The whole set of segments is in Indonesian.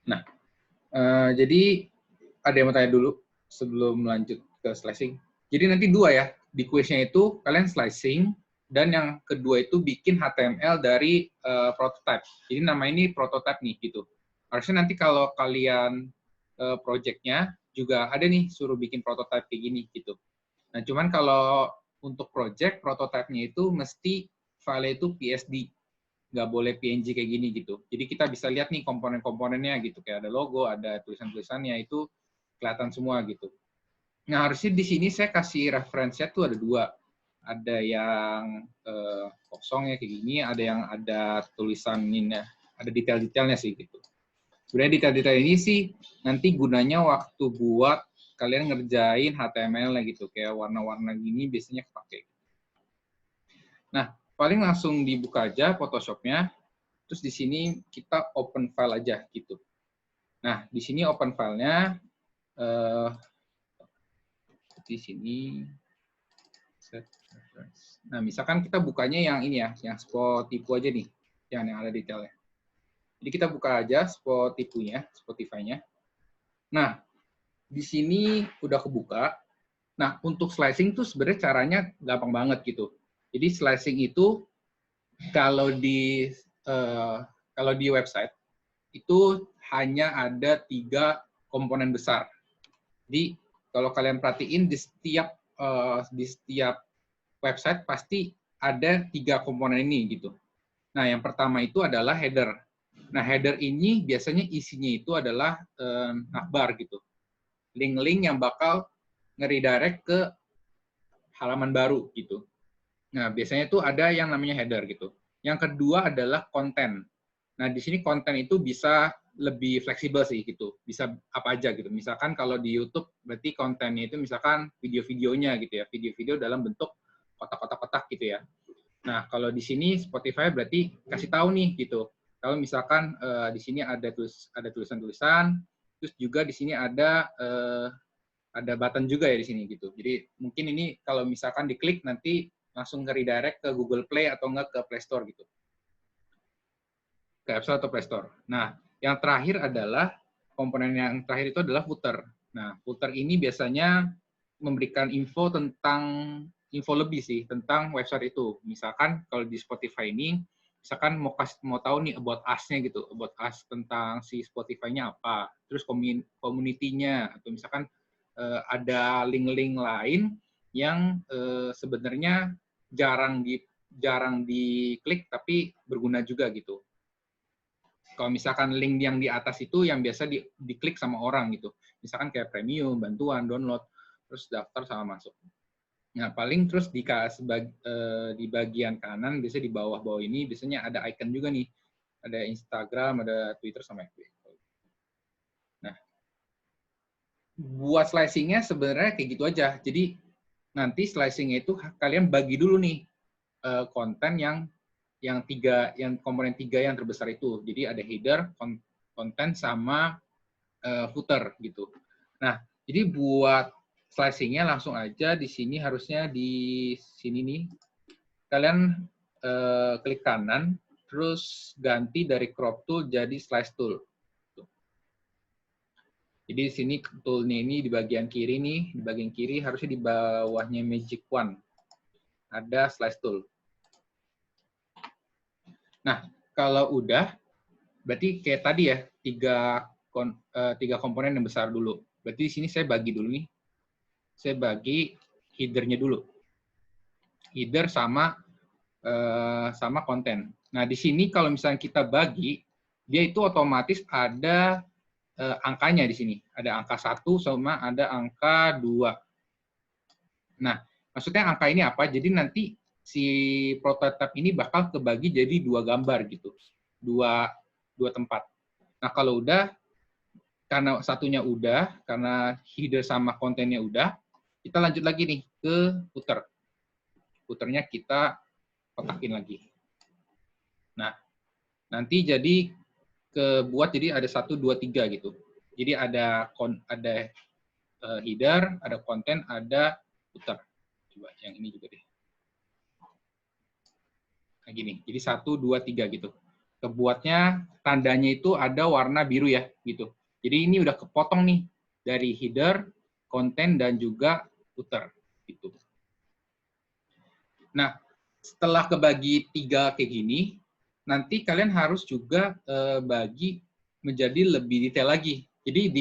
Nah, jadi ada yang mau tanya dulu sebelum lanjut ke slicing. Jadi nanti dua ya, di kuisnya itu kalian slicing, dan yang kedua itu bikin HTML dari prototype. Jadi nama ini prototype nih, gitu. Harusnya nanti kalau kalian project-nya juga ada nih, suruh bikin prototype kayak gini, gitu. Nah, cuman kalau untuk project, prototype-nya itu mesti file itu PSD, nggak boleh PNG kayak gini gitu. Jadi kita bisa lihat nih komponen-komponennya gitu, kayak ada logo, ada tulisan-tulisannya, itu kelihatan semua gitu. Nah, harusnya di sini saya kasih referensinya tuh ada dua. Ada yang kosong ya kayak gini, ada yang ada tulisan ini, ada detail-detailnya sih gitu. Sebenarnya detail-detail ini sih nanti gunanya waktu buat kalian ngerjain HTML gitu, kayak warna-warna gini biasanya kepake. Nah, paling langsung dibuka aja Photoshop-nya, terus di sini kita open file aja gitu. Nah, di sini open filenya, di sini, nah misalkan kita bukanya yang ini ya, yang spot tipu aja nih, yang ada detailnya. Jadi kita buka aja spot tipunya, Spotify-nya. Nah, di sini udah kebuka. Nah, untuk slicing tuh sebenarnya caranya gampang banget gitu. Jadi slicing itu kalau di website itu hanya ada 3 komponen besar. Jadi kalau kalian perhatiin di setiap website pasti ada 3 komponen ini gitu. Nah, yang pertama itu adalah header. Nah, header ini biasanya isinya itu adalah navbar gitu. Link-link yang bakal nge-redirect ke halaman baru gitu. Nah, biasanya itu ada yang namanya header gitu. Yang kedua adalah konten. Nah, di sini konten itu bisa lebih fleksibel sih gitu. Bisa apa aja gitu. Misalkan kalau di YouTube berarti kontennya itu misalkan video-videonya gitu ya. Video-video dalam bentuk kotak-kotak gitu ya. Nah, kalau di sini Spotify berarti kasih tahu nih gitu. Kalau misalkan di sini ada tulisan-tulisan, terus juga di sini ada button juga ya di sini gitu. Jadi mungkin ini kalau misalkan diklik nanti langsung ke redirect ke Google Play atau enggak ke Play Store gitu. Ke App Store atau Play Store. Nah, yang terakhir adalah komponen yang terakhir itu adalah footer. Nah, footer ini biasanya memberikan info lebih sih tentang website itu. Misalkan kalau di Spotify ini, misalkan mau tahu nih about us-nya gitu, about us tentang si Spotify-nya apa, terus community-nya, atau misalkan ada link-link lain yang sebenarnya jarang diklik tapi berguna juga gitu. Kalau misalkan link yang di atas itu yang biasa diklik sama orang gitu. Misalkan kayak premium, bantuan, download, terus daftar sama masuk. Nah, paling terus di bagian kanan, biasanya di bawah-bawah ini, biasanya ada icon juga nih. Ada Instagram, ada Twitter, sama FB. Nah, buat slicing-nya sebenarnya kayak gitu aja. Jadi, nanti slicing-nya itu kalian bagi dulu nih konten yang komponen 3 yang terbesar itu. Jadi ada header, konten, sama footer gitu. Nah, jadi buat slicing-nya langsung aja di sini, harusnya di sini nih. Kalian klik kanan, terus ganti dari crop tool jadi slice tool. Jadi di sini tool-nya ini di bagian kiri nih, di bagian kiri harusnya di bawahnya Magic Wand. Ada slice tool. Nah, kalau udah, berarti kayak tadi ya, 3 komponen yang besar dulu. Berarti di sini saya bagi dulu nih. Saya bagi header-nya dulu. Header sama konten. Nah, di sini kalau misalnya kita bagi, dia itu otomatis ada angkanya di sini. Ada angka 1 sama ada angka 2. Nah, maksudnya angka ini apa? Jadi nanti si prototype ini bakal kebagi jadi 2 gambar gitu. Dua tempat. Nah, kalau udah, karena satunya udah, karena header sama kontennya udah, kita lanjut lagi nih ke footer. Footernya kita kotakin lagi. Nah, nanti jadi kebuat jadi ada 1, 2, 3 gitu. Jadi ada header, ada konten, ada footer. Coba yang ini juga deh. Nah, gini. Jadi 1, 2, 3 gitu. kebuatnya tandanya itu ada warna biru ya, gitu. Jadi ini udah kepotong nih dari header, konten, dan juga footer, gitu. Nah, setelah kebagi 3 kayak gini, nanti kalian harus juga bagi menjadi lebih detail lagi. Jadi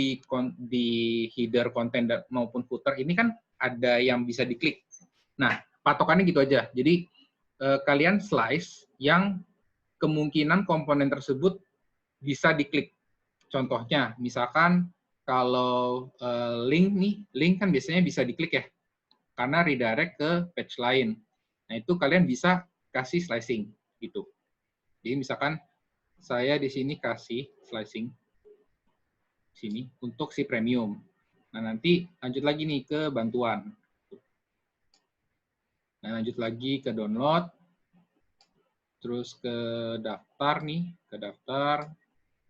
di header, konten, maupun footer ini kan ada yang bisa diklik. Nah, patokannya gitu aja. Jadi kalian slice yang kemungkinan komponen tersebut bisa diklik. Contohnya, misalkan kalau link kan biasanya bisa diklik ya, karena redirect ke page lain. Nah, itu kalian bisa kasih slicing gitu. Jadi misalkan saya di sini kasih slicing sini untuk si premium. Nah, nanti lanjut lagi nih ke bantuan. Nah, lanjut lagi ke download, terus ke daftar nih, ke daftar,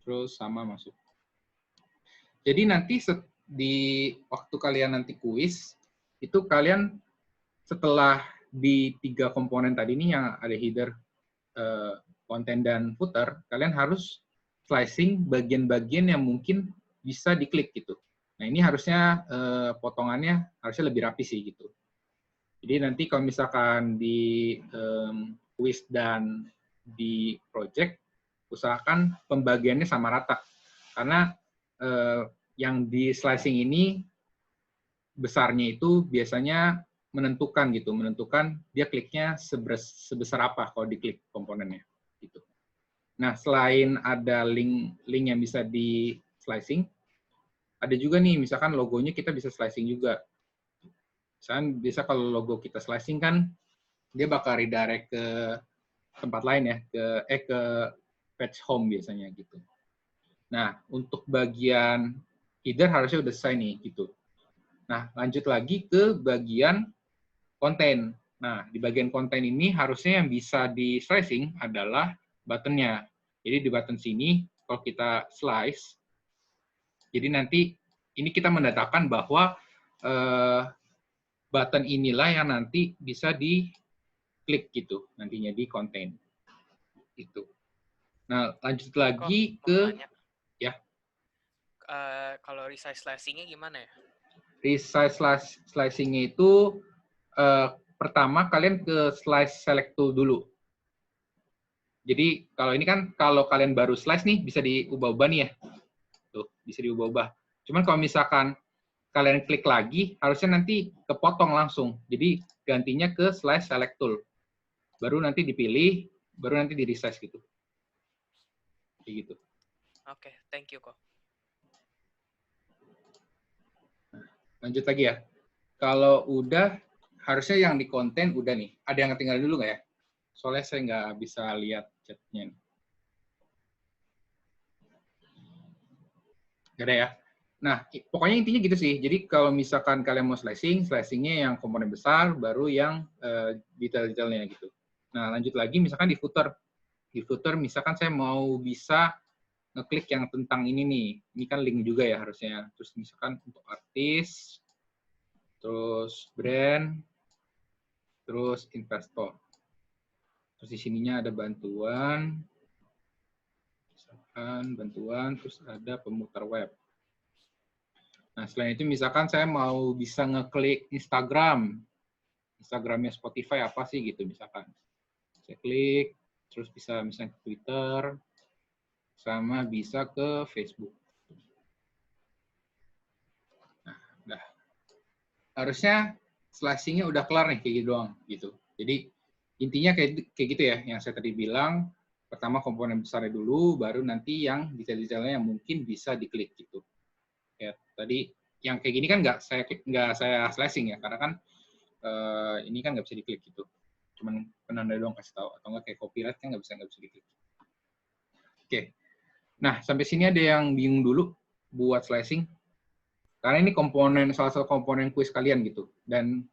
terus sama masuk. Jadi nanti di waktu kalian nanti kuis, itu kalian setelah di 3 komponen tadi nih yang ada header, konten, dan footer, kalian harus slicing bagian-bagian yang mungkin bisa diklik gitu. Nah, ini harusnya potongannya harusnya lebih rapi sih gitu. Jadi nanti kalau misalkan di quiz dan di project, usahakan pembagiannya sama rata. Karena yang di slicing ini besarnya itu biasanya menentukan gitu, menentukan dia kliknya sebesar apa kalau diklik komponennya gitu. Nah, selain ada link yang bisa di slicing, ada juga nih misalkan logonya kita bisa slicing juga. Misalkan bisa kalau logo kita slicing kan dia bakal redirect ke tempat lain ya, ke page home biasanya gitu. Nah, untuk bagian header harusnya udah selesai nih gitu. Nah, lanjut lagi ke bagian konten. Nah, di bagian konten ini harusnya yang bisa di slicing adalah button-nya. Jadi di button sini, kalau kita slice, jadi nanti ini kita mendatangkan bahwa button inilah yang nanti bisa diklik gitu, nantinya di konten. Itu. Nah, lanjut lagi ke, ya. Kalau resize slicing-nya gimana ya? Resize slicing-nya itu pertama kalian ke slice select tool dulu. Jadi kalau ini kan kalau kalian baru slice nih bisa diubah-ubah nih ya. Tuh, bisa diubah-ubah. Cuman kalau misalkan kalian klik lagi, harusnya nanti kepotong langsung. Jadi gantinya ke slice select tool. Baru nanti dipilih, baru nanti di resize gitu. Kayak gitu. Oke, thank you kok. Lanjut lagi ya. Kalau udah, harusnya yang di konten udah nih. Ada yang ketinggalan dulu nggak ya? Soalnya saya nggak bisa lihat chatnya. Nggak ada ya? Nah, pokoknya intinya gitu sih. Jadi kalau misalkan kalian mau slicing, slicingnya yang komponen besar, baru yang detail-detailnya gitu. Nah, lanjut lagi misalkan di footer. Di footer misalkan saya mau bisa ngeklik yang tentang ini nih. Ini kan link juga ya harusnya. Terus misalkan untuk artis, terus brand, terus investor. Terus di sininya ada bantuan, misalkan bantuan, terus ada pemutar web. Nah, selain itu misalkan saya mau bisa ngeklik Instagramnya Spotify apa sih gitu misalkan. Saya klik, terus bisa misalnya ke Twitter, sama bisa ke Facebook. Nah, udah. Harusnya slicing-nya udah kelar nih kayak gitu doang gitu. Jadi intinya kayak gitu ya yang saya tadi bilang. Pertama komponen besarnya dulu, baru nanti yang detail-detailnya yang mungkin bisa diklik gitu. Ya, tadi yang kayak gini kan nggak saya slicing ya, karena kan ini kan nggak bisa diklik gitu. Cuman penanda doang kasih tahu, atau nggak kayak copyright kan nggak bisa diklik. Oke. Nah, sampai sini ada yang bingung dulu buat slicing. Karena ini salah satu komponen kuis kalian gitu. Dan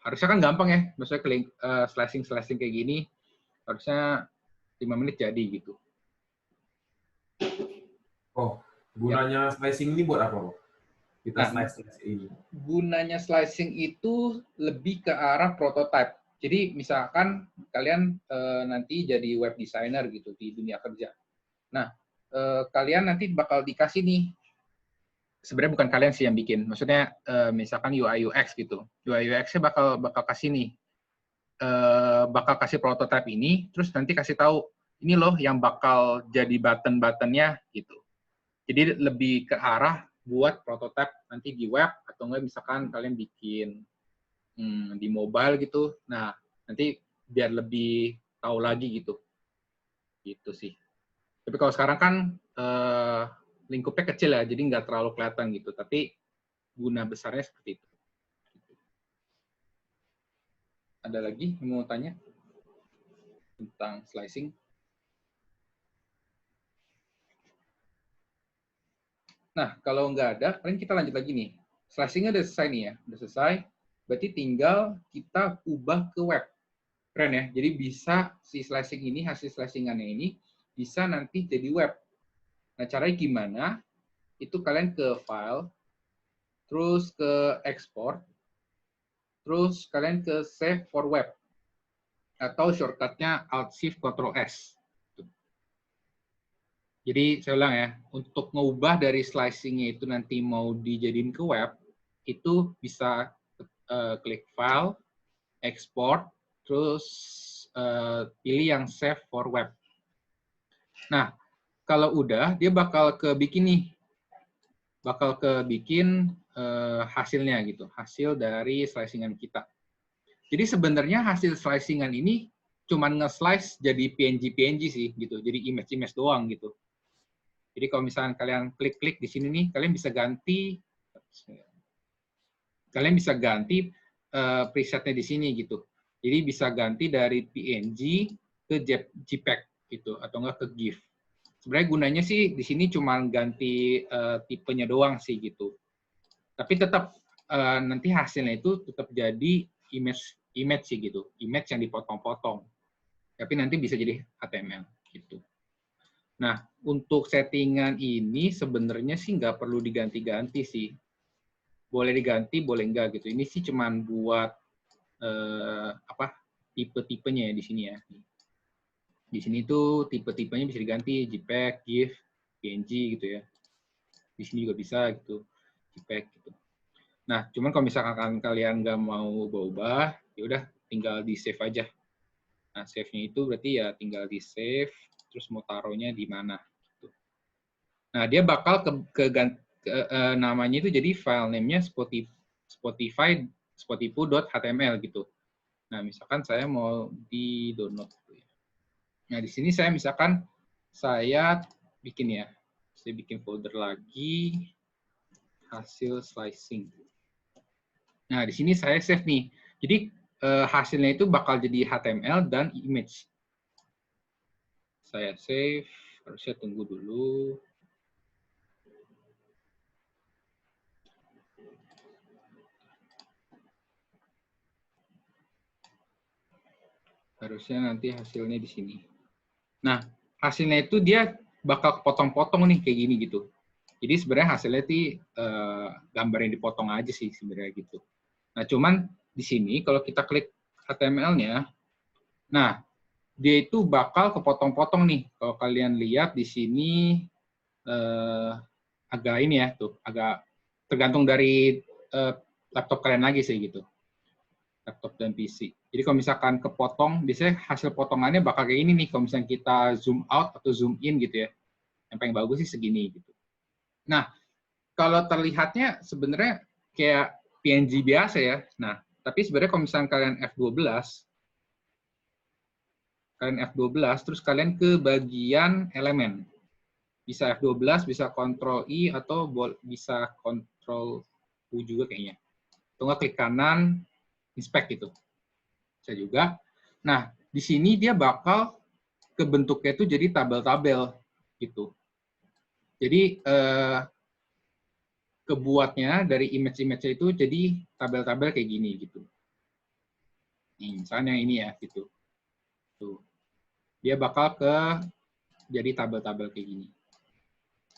harusnya kan gampang ya, maksudnya slicing kayak gini, harusnya 5 menit jadi gitu. Oh, gunanya slicing ini buat apa, Bang? Kita slice ini. Gunanya slicing itu lebih ke arah prototype. Jadi misalkan kalian nanti jadi web designer gitu di dunia kerja. Nah, kalian nanti bakal dikasih nih, sebenarnya bukan kalian sih yang bikin, maksudnya misalkan UI UX gitu. UI UX-nya bakal kasih nih, bakal kasih prototipe ini, terus nanti kasih tahu ini loh yang bakal jadi button-buttonnya gitu. Jadi lebih ke arah buat prototipe nanti di web atau enggak misalkan kalian bikin di mobile gitu. Nah, nanti biar lebih tahu lagi gitu. Gitu sih. Tapi kalau sekarang kan lingkupnya kecil ya, jadi nggak terlalu kelihatan gitu. Tapi guna besarnya seperti itu. Ada lagi yang mau tanya tentang slicing? Nah, kalau nggak ada, paling kita lanjut lagi nih. Slicing-nya udah selesai nih ya, udah selesai. Berarti tinggal kita ubah ke web. Keren ya, jadi bisa si slicing ini, hasil slicingannya ini, bisa nanti jadi web. Nah, caranya gimana? Itu kalian ke file, terus ke export, terus kalian ke save for web. Atau shortcutnya Alt-Shift-Ctrl-S. Jadi saya ulang ya, untuk mengubah dari slicing-nya itu nanti mau dijadiin ke web, itu bisa klik file, export, terus pilih yang save for web. Nah, kalau udah, dia bakal bikin hasilnya gitu, hasil dari slicingan kita. Jadi sebenarnya hasil slicingan ini cuman nge-slice jadi PNG sih gitu, jadi image doang gitu. Jadi kalau misalnya kalian klik-klik di sini nih, kalian bisa ganti presetnya di sini gitu. Jadi bisa ganti dari PNG ke JPEG gitu, atau enggak ke GIF. Sebenarnya gunanya sih di sini cuma ganti tipenya doang sih gitu. Tapi tetap nanti hasilnya itu tetap jadi image sih gitu, image yang dipotong-potong. Tapi nanti bisa jadi HTML gitu. Nah, untuk settingan ini sebenarnya sih nggak perlu diganti-ganti sih. Boleh diganti, boleh enggak gitu. Ini sih cuman buat tipe-tipenya ya di sini ya. Di sini tuh tipe-tipenya bisa diganti JPEG, GIF, PNG gitu ya. Di sini juga bisa gitu, JPEG gitu. Nah, cuman kalau misalkan kalian nggak mau ubah-ubah, ya udah tinggal di save aja. Nah, save-nya itu berarti ya tinggal di save, terus mau taruhnya di mana. Gitu. Nah, dia bakal namanya itu jadi file name-nya spotify.html gitu. Nah, misalkan saya mau di download. Nah, di sini saya misalkan saya bikin ya, saya bikin folder lagi hasil slicing. Nah, di sini saya save nih. Jadi hasilnya itu bakal jadi HTML dan image. Saya save, harusnya tunggu dulu. Harusnya nanti hasilnya di sini. Nah, hasilnya itu dia bakal potong-potong nih kayak gini gitu. Jadi sebenarnya hasilnya itu gambar yang dipotong aja sih sebenarnya gitu. Nah, cuman di sini kalau kita klik HTML-nya, nah dia itu bakal kepotong-potong nih. Kalau kalian lihat di sini agak ini ya tuh, agak tergantung dari laptop kalian lagi sih gitu. Laptop dan PC. Jadi kalau misalkan kepotong, biasanya hasil potongannya bakal kayak ini nih, kalau misalnya kita zoom out atau zoom in gitu ya. Yang paling bagus sih segini gitu. Nah, kalau terlihatnya sebenarnya kayak PNG biasa ya. Nah, tapi sebenarnya kalau misalnya kalian F12, terus kalian ke bagian elemen. Bisa F12, bisa Ctrl I, atau bisa Ctrl U juga kayaknya. Atau nggak klik kanan, inspect gitu. Bisa juga. Nah, di sini dia bakal kebentuknya itu jadi tabel-tabel gitu. Jadi kebuatnya dari image-image itu jadi tabel-tabel kayak gini gitu. Nih, misalnya ini ya gitu. Tuh. Dia bakal jadi tabel-tabel kayak gini.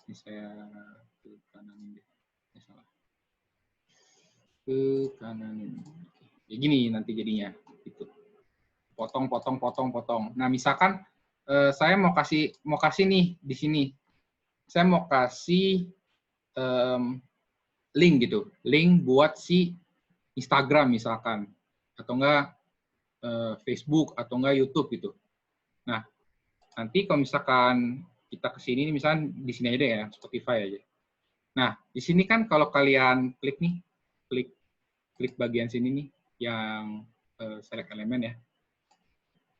Ini saya ke kanan deh. Salah. Ke kanan. Kayak gini nanti jadinya gitu. Potong. Nah, misalkan saya mau kasih nih di sini. Saya mau kasih link gitu, link buat si Instagram misalkan, atau enggak Facebook, atau enggak YouTube gitu. Nah, nanti kalau misalkan kita ke sini, misalkan di sini aja ya, Spotify aja. Nah, di sini kan kalau kalian klik nih, klik bagian sini nih, yang select elemen ya.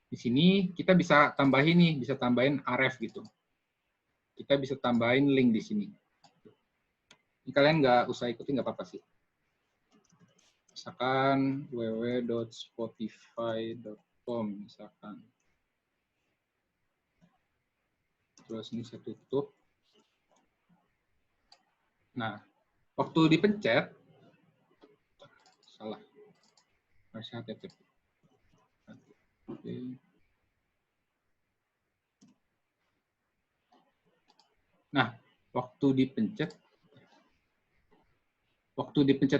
Di sini kita bisa tambahin nih, bisa tambahin aref gitu. Kita bisa tambahin link di sini. Ini kalian nggak usah ikutin, nggak apa-apa sih. Misalkan www.spotify.com misalkan. Terus ini saya tutup. Nah, waktu dipencet, salah. Harusnya http. Nah, waktu dipencet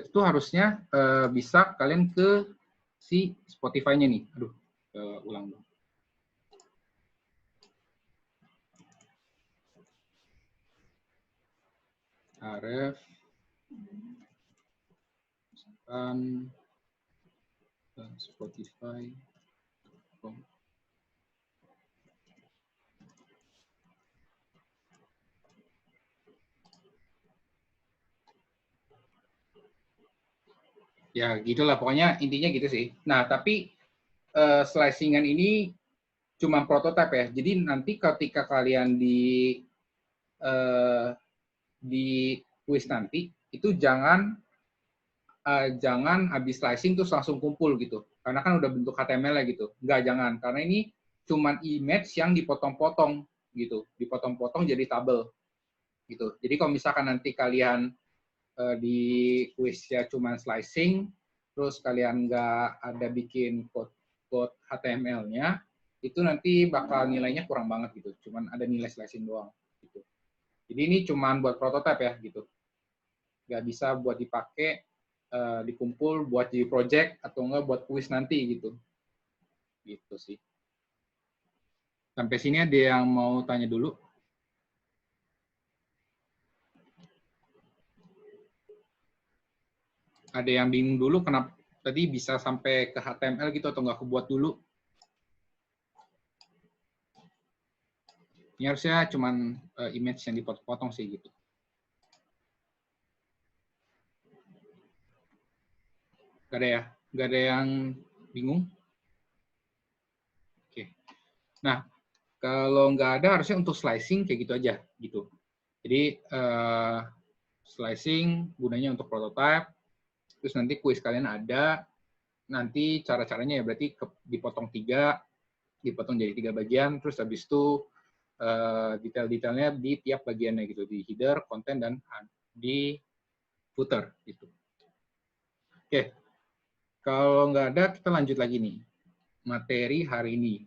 itu harusnya bisa kalian ke si Spotify-nya nih. Aduh, ulang dong. Aref, misalkan Spotify. Ya, gitulah. Pokoknya intinya gitu sih. Nah, tapi slicingan ini cuma prototipe ya. Jadi nanti ketika kalian di quiz nanti, itu jangan habis slicing terus langsung kumpul gitu. Karena kan udah bentuk HTML ya gitu. Enggak, jangan. Karena ini cuma image yang dipotong-potong gitu. Dipotong-potong jadi tabel gitu. Jadi kalau misalkan nanti kalian di quiznya cuma slicing, terus kalian nggak ada bikin code HTML-nya, itu nanti bakal nilainya kurang banget gitu. Cuman ada nilai slicing doang. Gitu. Jadi ini cuma buat prototipe ya gitu. Nggak bisa buat dipakai, dikumpul buat jadi project atau nggak buat kuis nanti gitu. Gitu sih. Sampai sini ada yang mau tanya dulu? Ada yang bingung dulu kenapa tadi bisa sampai ke HTML gitu atau nggak kebuat dulu? Ini harusnya cuman image yang dipotong-potong sih gitu. Nggak ada ya? Nggak ada yang bingung? Oke. Nah, kalau nggak ada harusnya untuk slicing kayak gitu aja gitu. Jadi slicing gunanya untuk prototype. Terus nanti kuis kalian ada, nanti cara-caranya ya berarti dipotong dipotong jadi 3 bagian, terus habis itu detail-detailnya di tiap bagiannya gitu, di header, konten, dan di footer gitu. Oke, kalau nggak ada kita lanjut lagi nih, materi hari ini.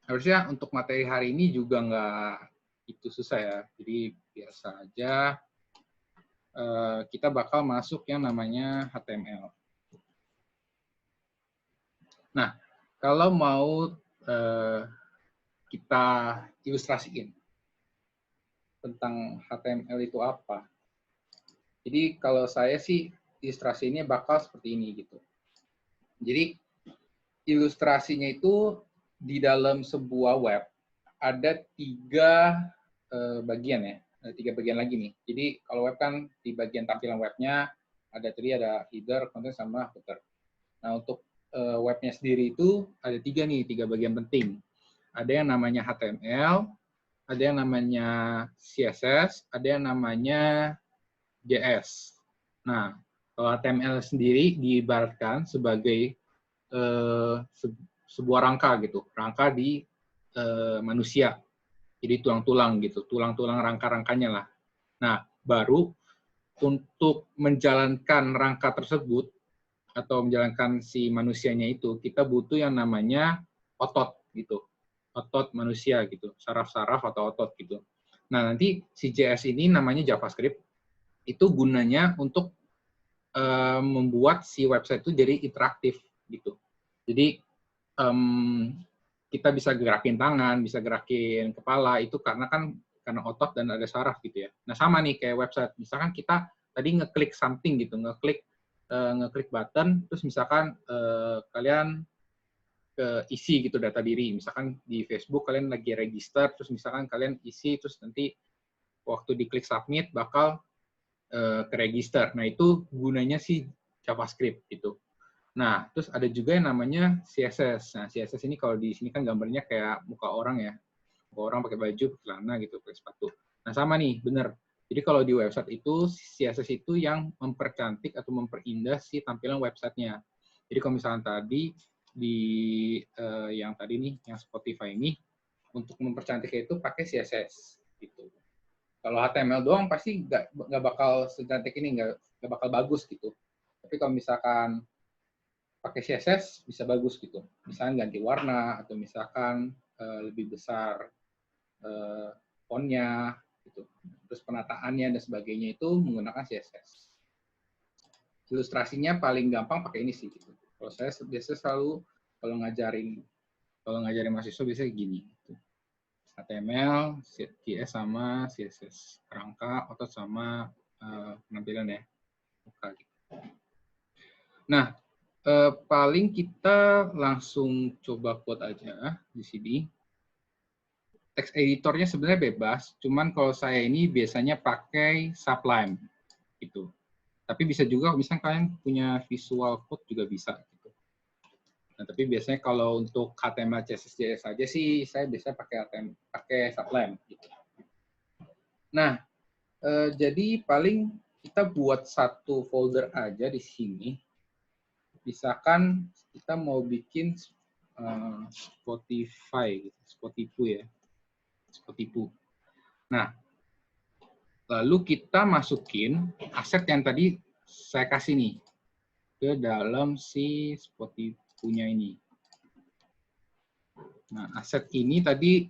Harusnya untuk materi hari ini juga nggak itu susah ya, jadi biasa aja. Kita bakal masuk yang namanya HTML. Nah, kalau mau kita ilustrasiin tentang HTML itu apa, jadi kalau saya sih ilustrasinya bakal seperti ini gitu. Jadi ilustrasinya itu di dalam sebuah web ada 3 bagian ya, ada 3 bagian lagi nih. Jadi kalau web kan di bagian tampilan webnya ada header, konten, sama footer. Nah untuk webnya sendiri itu ada 3 bagian penting. Ada yang namanya HTML, ada yang namanya CSS, ada yang namanya JS. Nah, kalau HTML sendiri diibaratkan sebagai sebuah rangka gitu, rangka di manusia. Jadi tulang-tulang gitu, tulang-tulang rangka-rangkanya lah. Nah, baru untuk menjalankan rangka tersebut atau menjalankan si manusianya itu, kita butuh yang namanya otot gitu. Otot manusia gitu, saraf-saraf atau otot gitu. Nah, nanti si JS ini namanya JavaScript, itu gunanya untuk membuat si website itu jadi interaktif gitu. Jadi kita bisa gerakin tangan, bisa gerakin kepala, itu karena otot dan ada saraf gitu ya. Nah sama nih kayak website, misalkan kita tadi ngeklik something gitu, ngeklik button, terus misalkan kalian isi gitu data diri, misalkan di Facebook kalian lagi register, terus misalkan kalian isi, terus nanti waktu diklik submit bakal ke register. Nah itu gunanya sih JavaScript gitu. Nah, terus ada juga yang namanya CSS. Nah, CSS ini kalau di sini kan gambarnya kayak muka orang ya. Muka orang pakai baju, pakai celana gitu, pakai sepatu. Nah, sama nih, bener. Jadi kalau di website itu, CSS itu yang mempercantik atau memperindah si tampilan websitenya. Jadi kalau misalnya tadi, di yang tadi nih, yang Spotify ini, untuk mempercantiknya itu pakai CSS. Gitu. Kalau HTML doang pasti nggak bakal secantik ini, nggak bakal bagus gitu. Tapi kalau misalkan pakai CSS bisa bagus gitu. Misalnya ganti warna atau misalkan lebih besar fontnya gitu. Terus penataannya dan sebagainya itu menggunakan CSS. Ilustrasinya paling gampang pakai ini sih gitu. Kalau saya biasanya selalu kalau ngajarin mahasiswa biasanya gini gitu. HTML, CSS sama CSS, rangka, otot sama penampilan ya. Gitu. Nah, paling kita langsung coba quote aja di sini. Text editornya sebenarnya bebas, cuman kalau saya ini biasanya pakai Sublime gitu. Tapi bisa juga misalnya kalian punya visual code juga bisa gitu. Nah, tapi biasanya kalau untuk HTML, CSS, JS aja sih saya biasanya pakai Sublime gitu. Nah, jadi paling kita buat satu folder aja di sini. Misalkan kita mau bikin Spotify, gitu, Spotify. Nah, lalu kita masukin aset yang tadi saya kasih nih ke dalam si Spotify-nya ini. Nah, aset ini tadi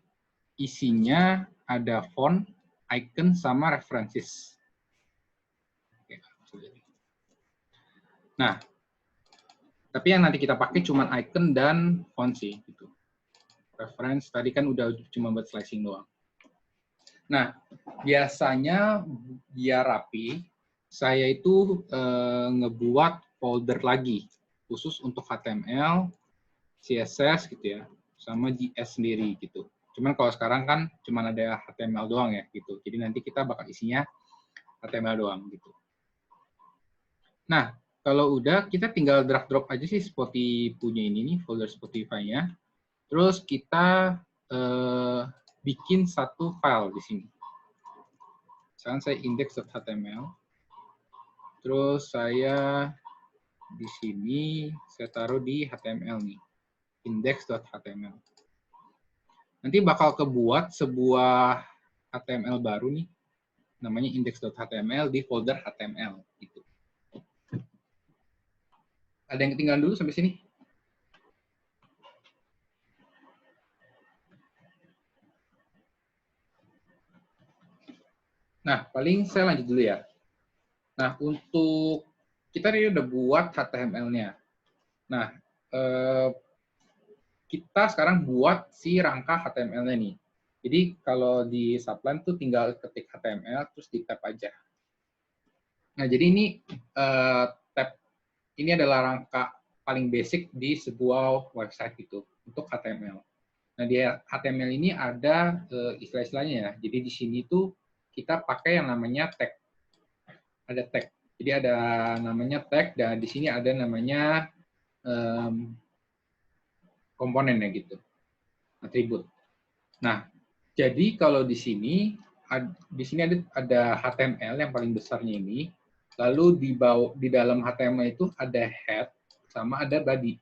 isinya ada font, icon, sama references. Nah, tapi yang nanti kita pakai cuma icon dan font sih. Gitu. Reference tadi kan udah cuma buat slicing doang. Nah, biasanya biar rapi, saya itu ngebuat folder lagi khusus untuk HTML, CSS gitu ya, sama JS sendiri gitu. Cuman kalau sekarang kan cuma ada HTML doang ya gitu. Jadi nanti kita bakal isinya HTML doang gitu. Nah, kalau udah, kita tinggal drag drop aja sih Spotify punya ini nih, folder Spotify-nya. Terus kita bikin satu file di sini. Misalkan saya index.html. Terus saya di sini saya taruh di HTML nih, index.html. Nanti bakal kebuat sebuah HTML baru nih, namanya index.html di folder HTML gitu. Ada yang ketinggalan dulu sampai sini? Nah, paling saya lanjut dulu ya. Nah, untuk kita ini udah buat HTML-nya. Nah, kita sekarang buat si rangka HTML-nya nih. Jadi kalau di Sublime tuh tinggal ketik HTML terus di tab aja. Nah, jadi ini tab ini adalah rangka paling basic di sebuah website gitu untuk HTML. Nah, di HTML ini ada istilah-istilahnya ya. Jadi di sini tuh kita pakai yang namanya tag. Ada tag. Jadi ada namanya tag dan di sini ada namanya komponennya gitu. Atribut. Nah, jadi kalau di sini ada HTML yang paling besarnya ini. Lalu di dalam HTML itu ada head sama ada body.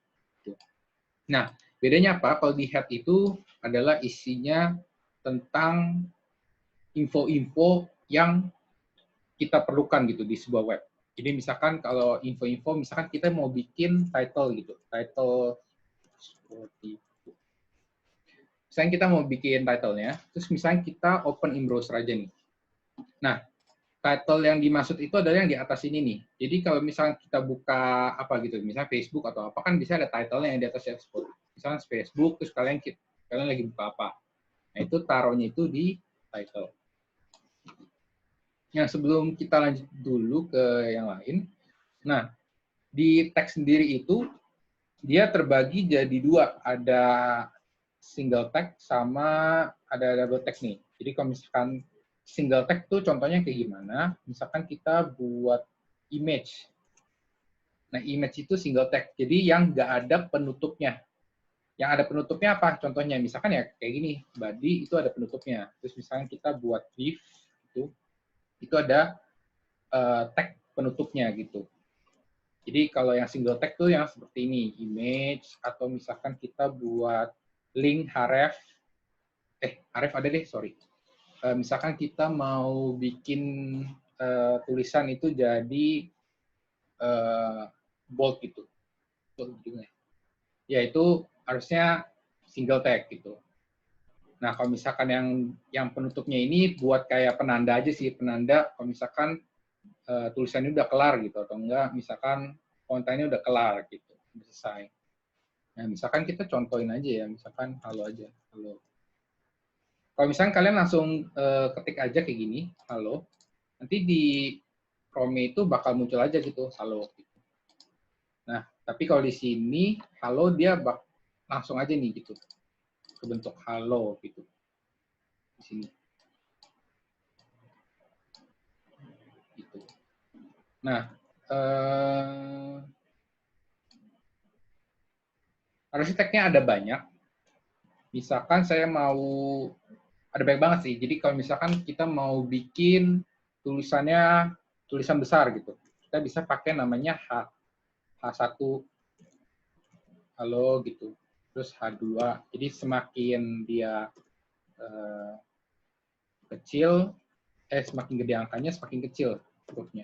Nah, bedanya apa? Kalau di head itu adalah isinya tentang info-info yang kita perlukan gitu di sebuah web. Jadi misalkan kalau info-info, misalkan kita mau bikin title gitu, title seperti itu. Misalnya kita mau bikin title-nya, terus misalnya kita open in browser aja nih. Nah, title yang dimaksud itu adalah yang di atas ini nih. Jadi kalau misalnya kita buka apa gitu, misalnya Facebook atau apa kan bisa ada title yang di atasnya. Misalnya Facebook, terus kalian kalian lagi buka apa. Nah, itu taruhnya itu di title. Nah, sebelum kita lanjut dulu ke yang lain, nah, di teks sendiri itu, dia terbagi jadi dua, ada single tag sama ada double tag nih. Jadi kalau misalkan single tag tuh contohnya kayak gimana? Misalkan kita buat image. Nah, image itu single tag. Jadi yang nggak ada penutupnya. Yang ada penutupnya apa? Contohnya misalkan ya kayak gini, body itu ada penutupnya. Terus misalkan kita buat div itu ada tag penutupnya gitu. Jadi kalau yang single tag tuh yang seperti ini, image, atau misalkan kita buat link href, href ada deh, sorry. Misalkan kita mau bikin tulisan itu jadi bold gitu. Ya itu harusnya single tag gitu. Nah kalau misalkan yang penutupnya ini buat kayak penanda aja sih, penanda kalau misalkan tulisannya udah kelar gitu, atau enggak misalkan kontennya udah kelar gitu, udah selesai. Nah misalkan kita contohin aja ya, misalkan halo aja, halo. Kalau misalkan kalian langsung ketik aja kayak gini, halo, nanti di Chrome itu bakal muncul aja gitu, halo. Nah, tapi kalau di sini, halo dia langsung aja nih gitu, kebentuk halo gitu. Di sini. Gitu. Nah, arsiteknya ada banyak. Misalkan saya mau, ada banyak banget sih. Jadi kalau misalkan kita mau bikin tulisannya tulisan besar gitu, kita bisa pakai namanya H1, halo gitu. Terus H2. Jadi semakin dia kecil, semakin gede angkanya, semakin kecil hurufnya.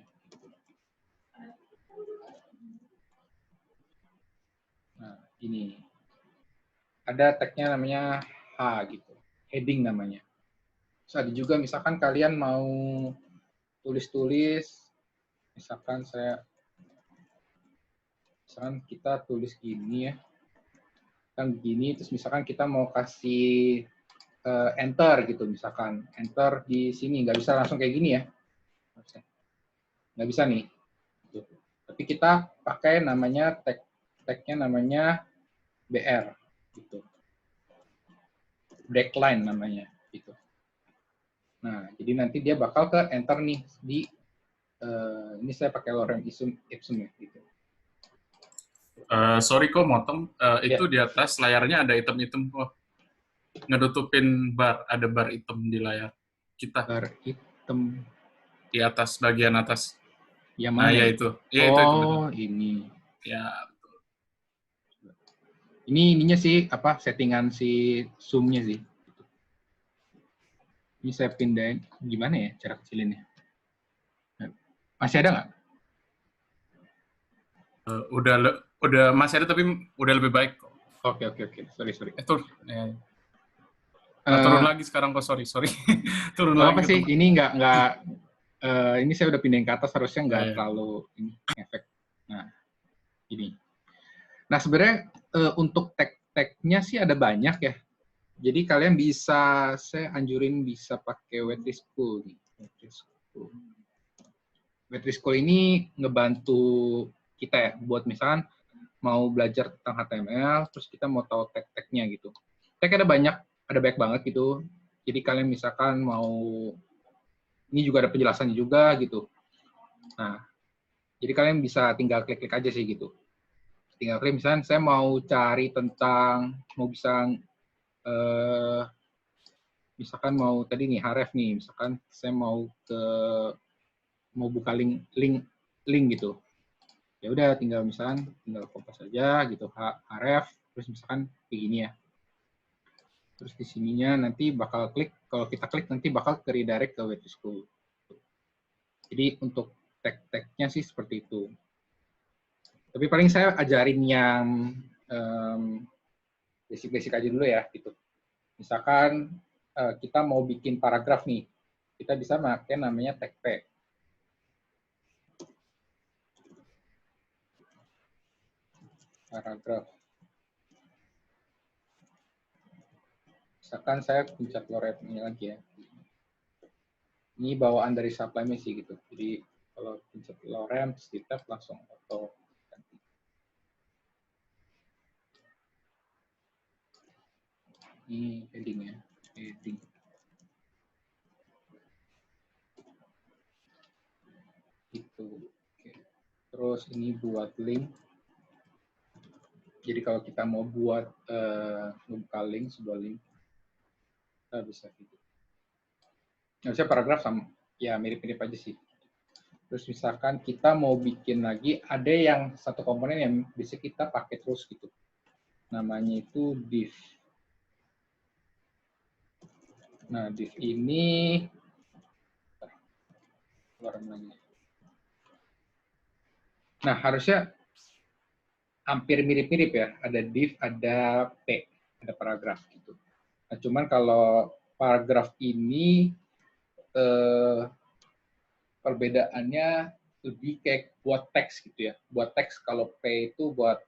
Nah, ini. Ada tagnya namanya H gitu, heading namanya. Terus ada juga misalkan kalian mau tulis-tulis, misalkan kita tulis gini ya, kan gini, terus misalkan kita mau kasih enter gitu, misalkan enter di sini, nggak bisa langsung kayak gini ya, nggak bisa nih. Tapi kita pakai namanya tagnya namanya BR gitu, breakline namanya gitu. Nah, jadi nanti dia bakal ke enter nih di ini saya pakai lorem ipsum ya gitu. Sorry kok motong, itu di atas layarnya ada item-item kok. Ngedutupin bar, ada bar item di layar kita. Bar item di atas, bagian atas. yang mana? Nah, ya itu. Ya, oh, itu. Ini. Ya. Ini ininya sih apa settingan si zoom-nya sih. Ini saya pindahin gimana ya cara kecilinnya? Masih ada nggak? Udah masih ada tapi udah lebih baik kok. Oke. Sorry. Turun. Turun lagi sekarang kok, sorry. Turun lagi. Apa sih? Ini nggak ini saya udah pindahin ke atas, harusnya nggak terlalu ini efek. Nah, ini. Nah, sebenarnya untuk tag-tagnya sih ada banyak ya. Jadi kalian bisa, saya anjurin bisa pakai Wetrischool nih. Wetrischool ini ngebantu kita ya, buat misalkan mau belajar tentang HTML, terus kita mau tahu tag-tagnya gitu. Tag ada banyak banget gitu. Jadi kalian misalkan mau, ini juga ada penjelasannya juga gitu. Nah, jadi kalian bisa tinggal klik-klik aja sih gitu. Tinggal klik, misalkan saya mau cari tentang, misalkan mau tadi nih href nih, misalkan saya mau buka link gitu. Ya udah tinggal kopas aja gitu href, terus misalkan kayak gini ya. Terus di sininya nanti bakal kalau kita klik nanti bakal ke redirect ke Wetrischool. Jadi untuk tag-tagnya sih seperti itu. Tapi paling saya ajarin yang basic-basic aja dulu ya gitu. Misalkan kita mau bikin paragraf nih, kita bisa pakai namanya tag P. Paragraf. Misalkan saya pencet low ramp ini lagi ya. Ini bawaan dari supply sih gitu. Jadi kalau pencet low ramp, di tab langsung auto ganti. Ini heading ya, heading. Itu. Oke. Terus ini buat link. Jadi kalau kita mau buat membuka link, sebuah link, kita bisa gitu. Nah, saya paragraf sama, ya mirip-mirip aja sih. Terus misalkan kita mau bikin lagi, ada yang satu komponen yang bisa kita pakai terus gitu. Namanya itu div. Nah, div ini, nah harusnya hampir mirip-mirip ya. Ada div, ada p, ada paragraf gitu. Nah, cuman kalau paragraf ini perbedaannya lebih kayak buat teks gitu ya. Buat teks, kalau P itu buat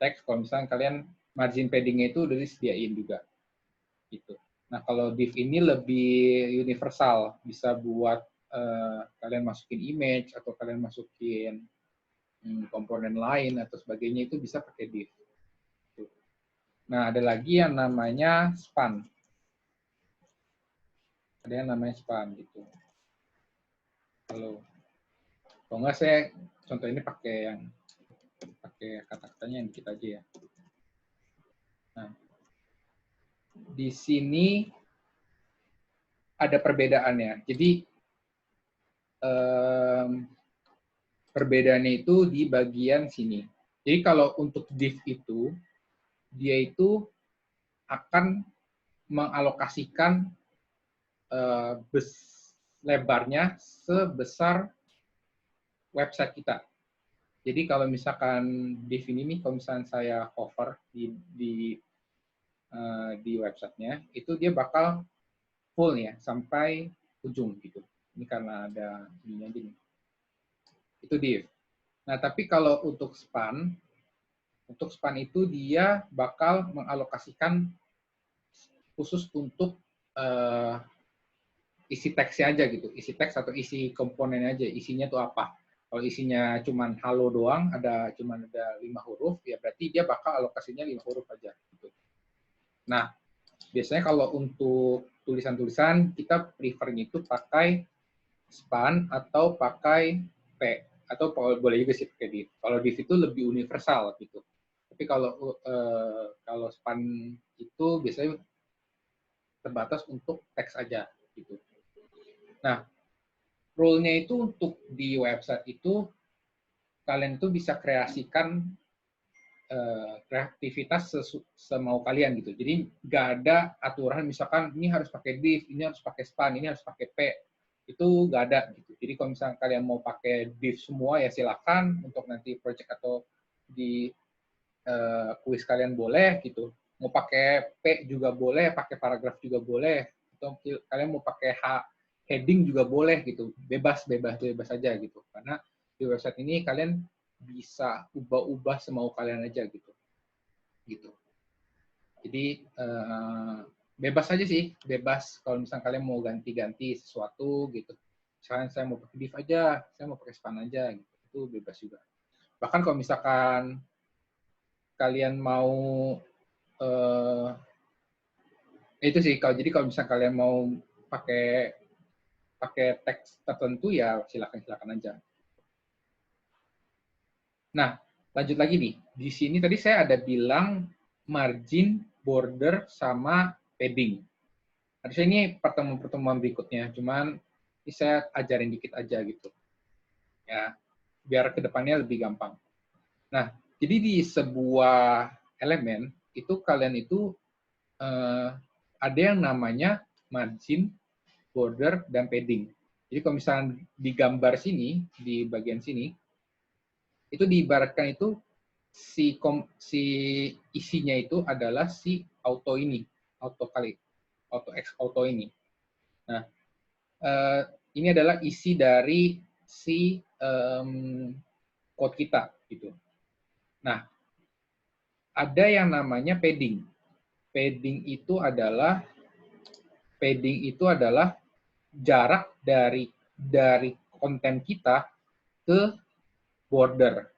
teks, kalau misalnya kalian margin padding-nya itu udah disediain juga. Gitu. Nah, kalau div ini lebih universal, bisa buat kalian masukin image atau kalian masukin komponen lain atau sebagainya, itu bisa pakai div. Gitu. Nah, ada lagi yang namanya span. Ada yang namanya span gitu. Kalau nggak saya contoh ini pakai kata-katanya yang dikit aja ya. Nah, di sini ada perbedaannya. Jadi perbedaannya itu di bagian sini. Jadi kalau untuk div itu, dia itu akan mengalokasikan lebarnya sebesar website kita. Jadi kalau misalkan div ini nih, kalau misalkan saya hover di websitenya, itu dia bakal full ya sampai ujung gitu. Ini karena ada ininya aja nih. Itu div. Nah, tapi kalau untuk span itu dia bakal mengalokasikan khusus untuk isi teksnya aja gitu, isi teks atau isi komponennya aja, isinya tuh apa. Kalau isinya cuman halo doang, cuman ada 5 huruf, ya berarti dia bakal alokasinya 5 huruf aja. Gitu. Nah, biasanya kalau untuk tulisan-tulisan, kita prefernya itu pakai span atau pakai P. Atau boleh juga sih pakai div. Kalau div itu lebih universal gitu. Tapi kalau span itu biasanya terbatas untuk teks aja gitu. Nah, rule-nya itu untuk di website itu kalian itu bisa kreasikan kreativitas semau kalian gitu. Jadi nggak ada aturan misalkan ini harus pakai div, ini harus pakai span, ini harus pakai p. Itu nggak ada gitu. Jadi kalau misalkan kalian mau pakai div semua ya silakan, untuk nanti project atau di kuis kalian boleh gitu. Mau pakai p juga boleh, pakai paragraf juga boleh. Atau kalian mau pakai heading juga boleh gitu. Bebas aja gitu. Karena di website ini kalian bisa ubah-ubah semau kalian aja gitu. Jadi bebas aja sih, bebas kalau misalnya kalian mau ganti-ganti sesuatu gitu. Misalnya saya mau pakai div aja, saya mau pakai span aja gitu. Itu bebas juga. Bahkan kalau misalkan kalian mau itu sih, jadi kalau misalnya kalian mau pakai teks tertentu ya silakan aja. Nah, lanjut lagi nih. Di sini tadi saya ada bilang margin, border, sama padding. Harusnya ini pertemuan berikutnya, cuman ini saya ajarin dikit aja gitu. Ya, biar kedepannya lebih gampang. Nah, jadi di sebuah elemen, itu kalian itu ada yang namanya margin, border, dan padding. Jadi kalau misalnya di gambar sini, di bagian sini, itu diibaratkan itu si isinya itu adalah si auto ini, auto ini. Nah, ini adalah isi dari si code kita gitu. Nah, ada yang namanya padding. padding itu adalah jarak dari konten kita ke border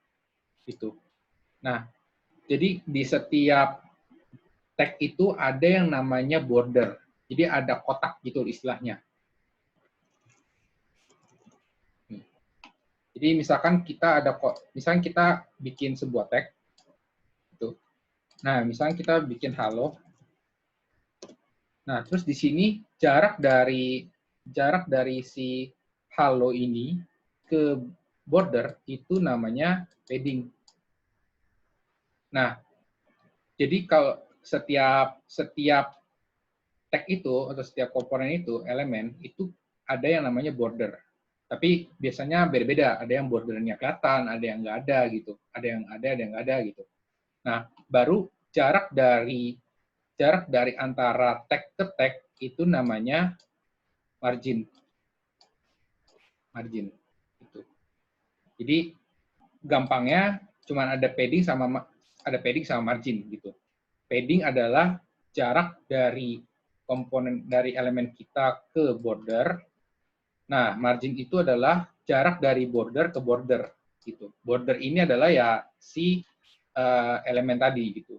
itu. Nah, jadi di setiap tag itu ada yang namanya border. Jadi ada kotak gitu istilahnya. Jadi misalkan kita bikin sebuah tag gitu. Nah, misalnya kita bikin halo. Nah, terus di sini jarak dari si halo ini ke border itu namanya padding. Nah, jadi kalau setiap tag itu atau setiap komponen itu elemen itu ada yang namanya border. Tapi biasanya beda-beda, ada yang bordernya kelihatan, ada yang nggak ada gitu, ada yang nggak ada gitu. Nah, baru jarak dari antara tag ke tag itu namanya margin. Gitu. Jadi gampangnya cuma ada padding sama margin gitu. Padding adalah jarak dari komponen dari elemen kita ke border. Nah, margin itu adalah jarak dari border ke border gitu. Border ini adalah ya si elemen tadi gitu.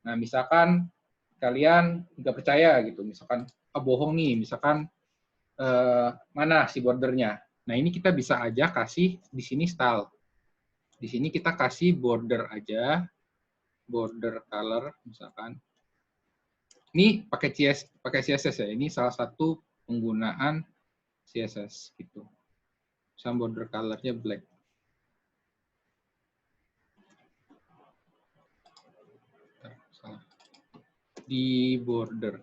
Nah, misalkan kalian nggak percaya gitu, misalkan bohong nih, misalkan mana si bordernya. Nah, ini kita bisa aja kasih di sini style. Di sini kita kasih border aja, border color misalkan. Ini pakai CSS ya. Ini salah satu penggunaan CSS gitu. Sama border color-nya black. Salah. Di border.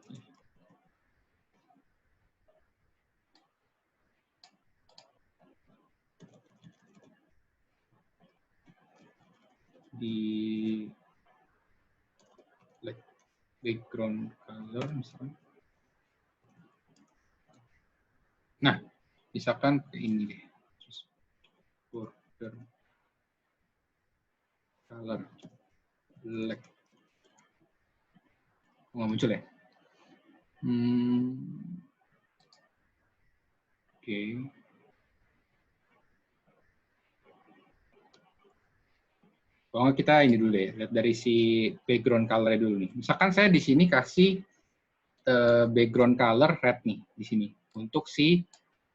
Di black background color misalkan. Nah, misalkan ke ini deh. Border color black. Nggak muncul ya? Oke. Kalau kita ini dulu deh, lihat dari si background color dulu nih. Misalkan saya di sini kasih background color red nih di sini untuk si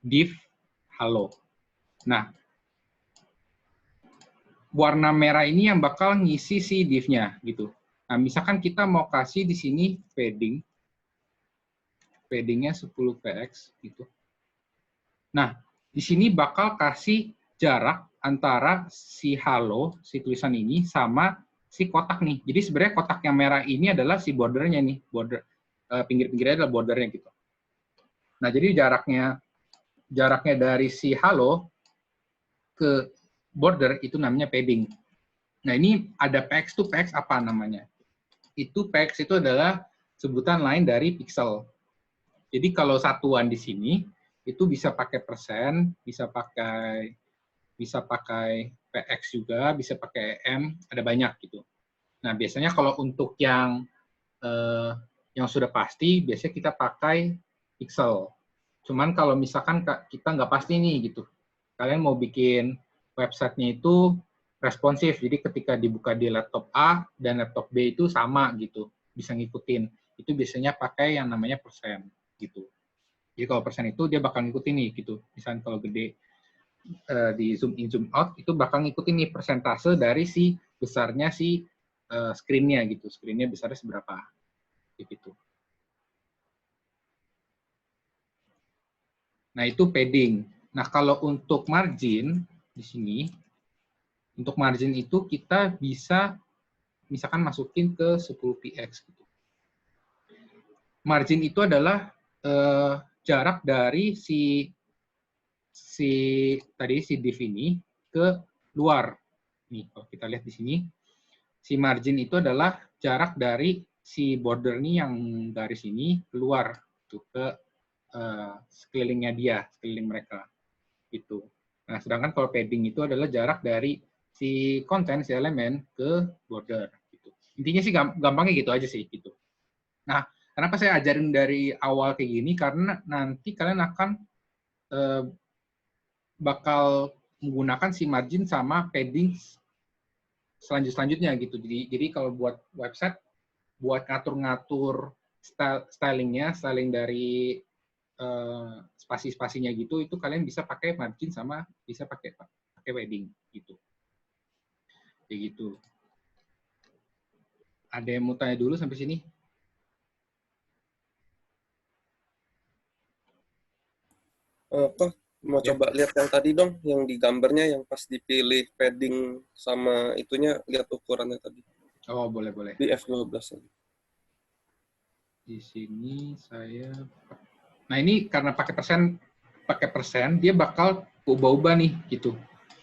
div halo. Nah, warna merah ini yang bakal ngisi si div-nya gitu. Nah, misalkan kita mau kasih di sini padding-nya 10 px gitu. Nah, di sini bakal kasih jarak antara si halo, si tulisan ini sama si kotak nih. Jadi sebenarnya kotak yang merah ini adalah si bordernya nih, border pinggir-pinggirnya adalah bordernya gitu. Nah, jadi jaraknya dari si halo ke border itu namanya padding. Nah, ini ada px to px apa namanya? Itu px itu adalah sebutan lain dari pixel. Jadi kalau satuan di sini itu bisa pakai persen, bisa pakai px juga, bisa pakai m, ada banyak gitu. Nah, biasanya kalau untuk yang sudah pasti, biasanya kita pakai pixel. Cuman kalau misalkan kita nggak pasti nih gitu, kalian mau bikin websitenya itu responsif, jadi ketika dibuka di laptop A dan laptop B itu sama gitu, bisa ngikutin. Itu biasanya pakai yang namanya persen gitu. Jadi kalau persen itu dia bakal ngikutin nih gitu. Misalnya kalau gede di zoom in zoom out itu bakal ngikutin nih persentase dari si besarnya si screen-nya gitu. Screen-nya besarnya seberapa gitu. Nah, itu padding. Nah, kalau untuk margin di sini, untuk margin itu kita bisa misalkan masukin ke 10 px gitu. Margin itu adalah jarak dari si div ini ke luar. Nih, kalau kita lihat di sini, si margin itu adalah jarak dari si border nih yang garis ini keluar tuh ke sekelilingnya dia, sekeliling mereka. Gitu. Nah, sedangkan kalau padding itu adalah jarak dari si konten, si elemen ke border. Gitu. Intinya sih gampangnya gitu aja sih gitu. Nah, kenapa saya ajarin dari awal kayak gini? Karena nanti kalian akan bakal menggunakan si margin sama padding selanjutnya gitu. Jadi kalau buat website, buat ngatur-ngatur stylingnya, styling dari spasi-spasinya gitu, itu kalian bisa pakai margin sama bisa pakai padding gitu. Kayak gitu. Ada yang mau tanya dulu sampai sini? Apa mau Ya. coba lihat yang tadi dong, yang di gambarnya yang pas dipilih padding sama itunya, lihat ukurannya tadi Oh, boleh. di F12. Di sini saya, nah ini karena pakai persen, dia bakal ubah-ubah nih gitu.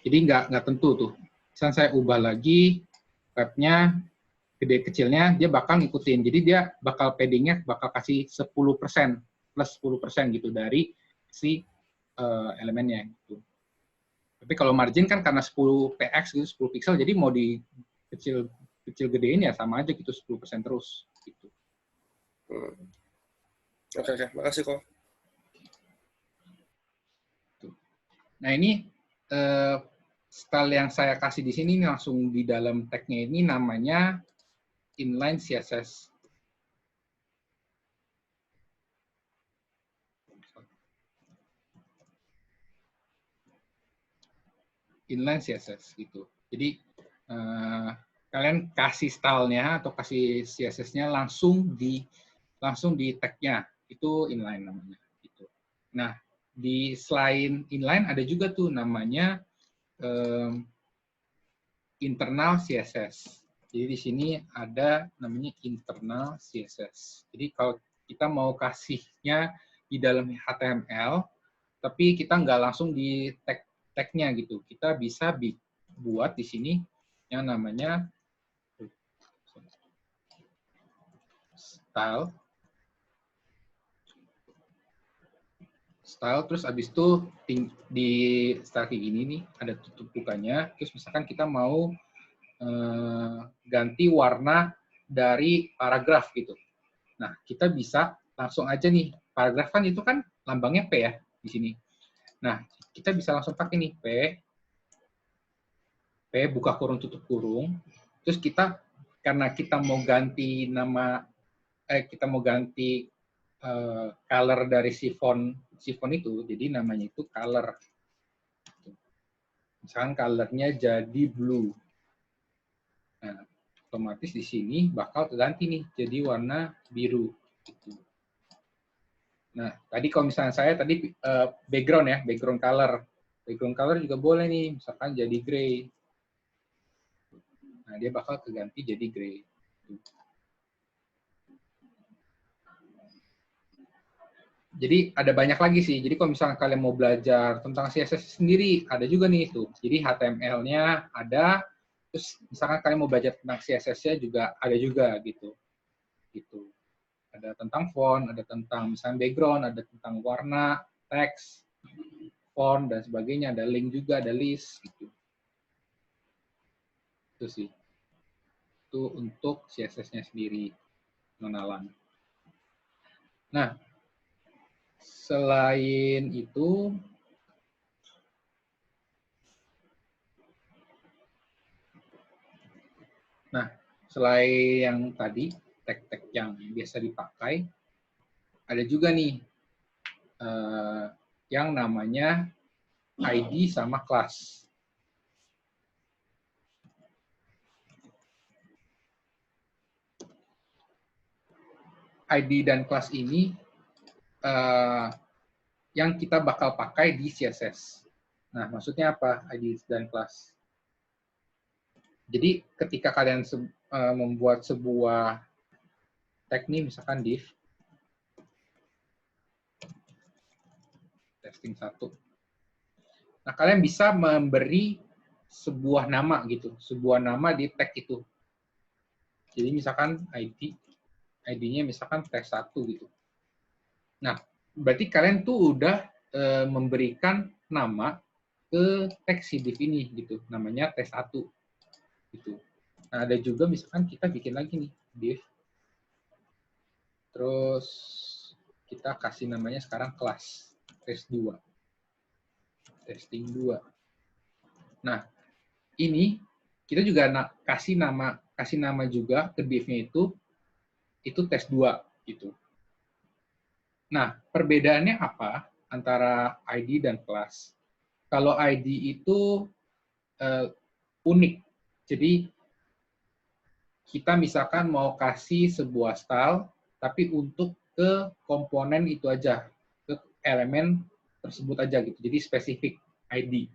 Jadi nggak tentu tuh. Misalnya saya ubah lagi webnya gede kecilnya, dia bakal ngikutin. Jadi dia bakal paddingnya bakal kasih 10% plus 10% gitu dari si elemennya gitu. Tapi kalau margin kan karena 10 px gitu, 10 pixel, jadi mau di kecil gedein ya sama aja gitu 10% terus gitu. Oke, makasih kok. Nah ini style yang saya kasih di sini langsung di dalam tag-nya ini namanya inline CSS. Inline CSS gitu. Jadi kalian kasih stylenya atau kasih CSS-nya langsung di tag-nya, itu inline namanya gitu. Nah, di selain inline ada juga tuh namanya internal CSS. Jadi di sini ada namanya internal CSS. Jadi kalau kita mau kasihnya di dalam HTML, tapi kita nggak langsung di tag-nya gitu. Kita bisa buat di sini yang namanya style, terus abis itu di style kayak gini nih, ada tutup bukanya, terus misalkan kita mau ganti warna dari paragraf gitu. Nah, kita bisa langsung aja nih, paragraf kan itu kan lambangnya P ya, di sini. Nah, kita bisa langsung pakai nih, P buka kurung tutup kurung, terus karena kita mau ganti nama, kita mau ganti color dari si font itu, jadi namanya itu color. Misalkan colornya jadi blue. Nah, otomatis di sini bakal terganti nih jadi warna biru. Gitu. Nah, tadi kalau misalnya saya tadi background ya, background color juga boleh nih, misalkan jadi gray. Nah, dia bakal keganti jadi gray. Jadi ada banyak lagi sih. Jadi kalau misalnya kalian mau belajar tentang CSS sendiri, ada juga nih itu. Jadi HTML-nya ada, terus misalkan kalian mau belajar tentang CSS-nya juga ada juga gitu. Gitu. Ada tentang font, ada tentang misalnya background, ada tentang warna, teks, font dan sebagainya, ada link juga, ada list gitu. Itu sih. Itu untuk CSS-nya sendiri, pengenalan. Nah, selain itu, selain yang tadi, tag-tag yang biasa dipakai, ada juga nih yang namanya ID sama class. ID dan class ini yang kita bakal pakai di CSS. Nah, maksudnya apa ID dan class? Jadi ketika kalian membuat sebuah tag nih, misalkan div testing 1. Nah, kalian bisa memberi sebuah nama gitu, sebuah nama di tag itu. Jadi misalkan ID-nya misalkan tag 1 gitu. Nah, berarti kalian tuh udah memberikan nama ke tag si div ini gitu, namanya tag 1 gitu. Nah, ada juga misalkan kita bikin lagi nih div. Terus kita kasih namanya sekarang kelas test2. Testing 2. Nah, ini kita juga kasih nama juga ke div-nya itu tes2 gitu. Nah, perbedaannya apa antara ID dan kelas? Kalau ID itu unik. Jadi kita misalkan mau kasih sebuah style, tapi untuk ke komponen itu aja, ke elemen tersebut aja gitu. Jadi spesifik ID.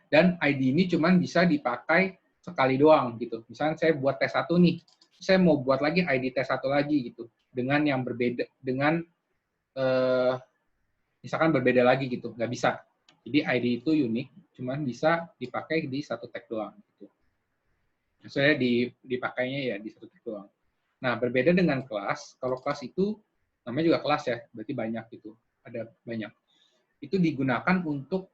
Dan ID ini cuma bisa dipakai sekali doang gitu. Misalnya saya buat tes 1 nih, saya mau buat lagi ID tes 1 lagi gitu, dengan yang berbeda, dengan misalkan berbeda lagi gitu, nggak bisa. Jadi ID itu unik, cuma bisa dipakai di satu tag doang. Gitu. Saya dipakainya ya di satu tag doang. Nah, berbeda dengan kelas, kalau kelas itu namanya juga kelas ya, berarti banyak gitu, ada banyak. Itu digunakan untuk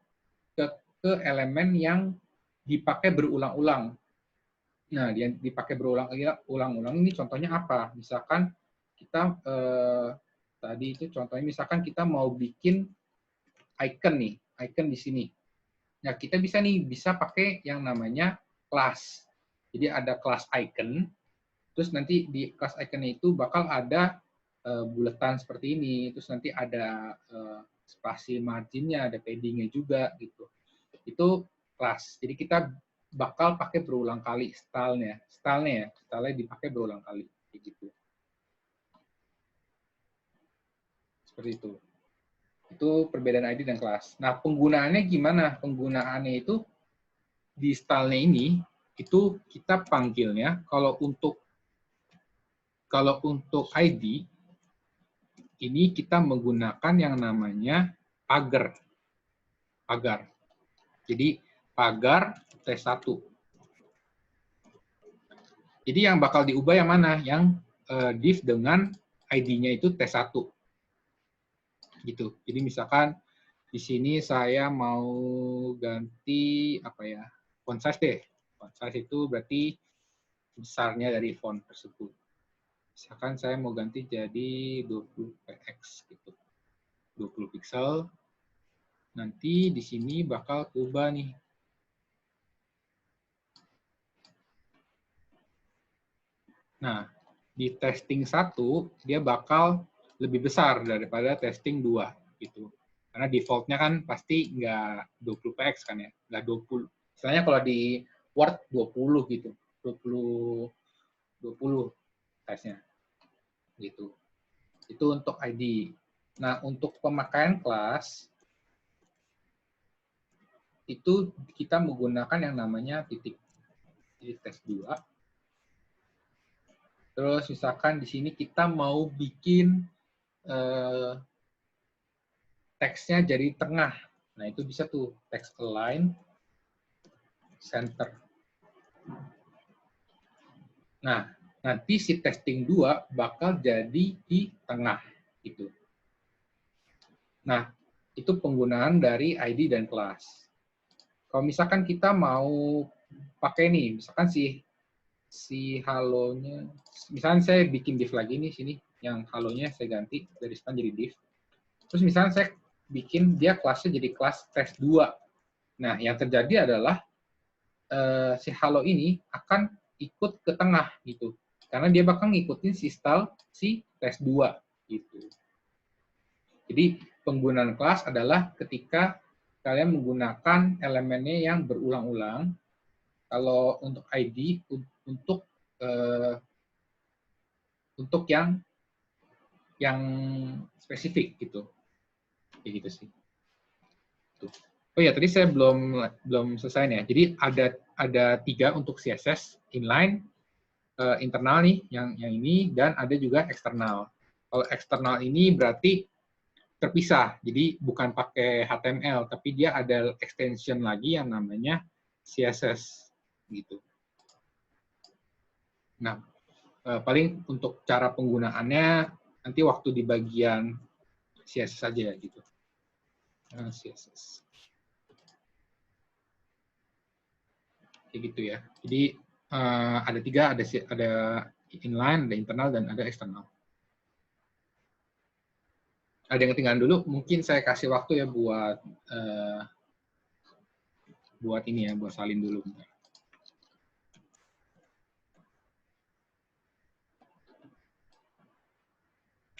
ke elemen yang dipakai berulang-ulang. Nah, yang dipakai berulang-ulang ini contohnya apa? Misalkan kita tadi itu contohnya misalkan kita mau bikin icon nih, icon di sini. Nah, kita bisa pakai yang namanya kelas. Jadi ada kelas icon, terus nanti di kelas icon itu bakal ada buletan seperti ini, terus nanti ada spasi marginnya, ada paddingnya juga gitu. Itu kelas. Jadi kita bakal pakai berulang kali stylenya dipakai berulang kali gitu. Seperti itu. Itu perbedaan ID dan kelas. Nah, penggunaannya gimana? Penggunaannya itu di stylenya ini itu kita panggilnya kalau untuk ID ini kita menggunakan yang namanya pagar. Pagar. Jadi pagar tes1. Jadi yang bakal diubah yang mana? Yang div dengan ID-nya itu tes1. Gitu. Jadi misalkan di sini saya mau ganti apa ya? Font size deh. Font size itu berarti besarnya dari font tersebut. Misalkan saya mau ganti jadi 20 px gitu. 20 pixel. Nanti di sini bakal ubah nih. Nah, di testing 1 dia bakal lebih besar daripada testing 2 gitu. Karena default-nya kan pasti nggak 20 px kan ya, nggak 20. Misalnya kalau di Word 20 gitu, 20 size-nya gitu. Itu untuk ID. Nah, untuk pemakaian kelas itu kita menggunakan yang namanya titik. Jadi tes2. Terus misalkan di sini kita mau bikin teksnya jadi tengah. Nah, itu bisa tuh text align center. Nah, nanti si testing 2 bakal jadi di tengah gitu. Nah, itu penggunaan dari ID dan kelas. Kalau misalkan kita mau pakai nih, misalkan si halonya, misalkan saya bikin div lagi nih sini, yang halonya saya ganti dari span jadi div. Terus misalkan saya bikin dia kelasnya jadi kelas tes2. Nah, yang terjadi adalah si halo ini akan ikut ke tengah gitu. Karena dia bakal ngikutin si style si tes2 gitu. Jadi penggunaan kelas adalah ketika kalian menggunakan elemennya yang berulang-ulang. Kalau untuk ID untuk yang spesifik gitu. Kayak gitu sih. Tuh. Oh ya, tadi saya belum selesai nih ya. Jadi ada 3 untuk CSS inline, internal nih yang ini, dan ada juga eksternal. Kalau eksternal ini berarti terpisah, jadi bukan pakai HTML, tapi dia ada extension lagi yang namanya CSS gitu. Nah, paling untuk cara penggunaannya nanti waktu di bagian CSS saja gitu. CSS. Kayak gitu ya. Jadi Ada 3, ada inline, ada internal, dan ada eksternal. Ada yang ketinggalan dulu, mungkin saya kasih waktu ya buat ini ya, buat salin dulu.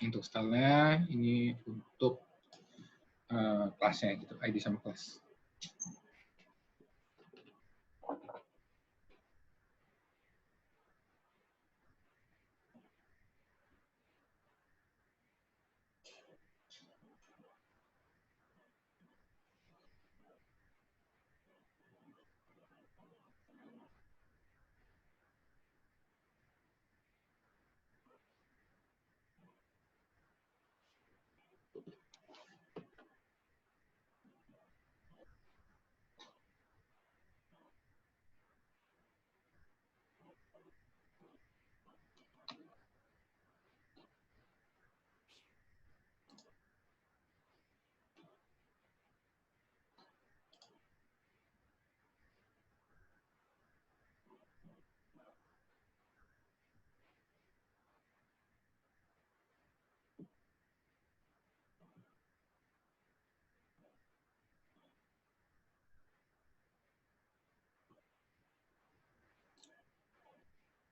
Untuk stylenya ini untuk kelasnya gitu, ID sama kelas.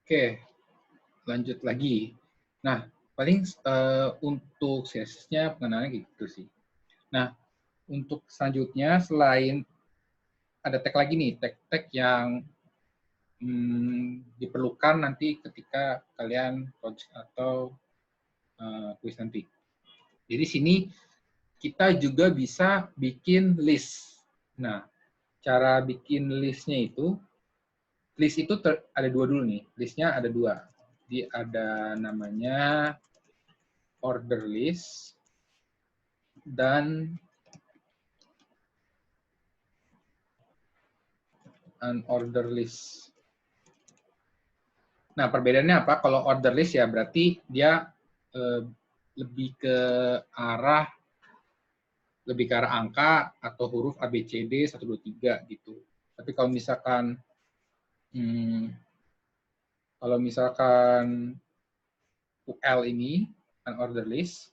Oke, lanjut lagi. Nah, paling untuk CSS-nya pengenalannya gitu sih. Nah, untuk selanjutnya selain ada tag lagi nih, tag yang diperlukan nanti ketika kalian project atau kuis nanti. Jadi sini kita juga bisa bikin list. Nah, cara bikin listnya itu, list itu ada 2 dulu nih. Listnya ada 2. Jadi ada namanya order list dan unorder list. Nah, perbedaannya apa? Kalau order list ya berarti dia lebih ke arah angka atau huruf A, B, C, D, 1, 2, 3 gitu. Tapi kalau misalkan UL ini, unorder list,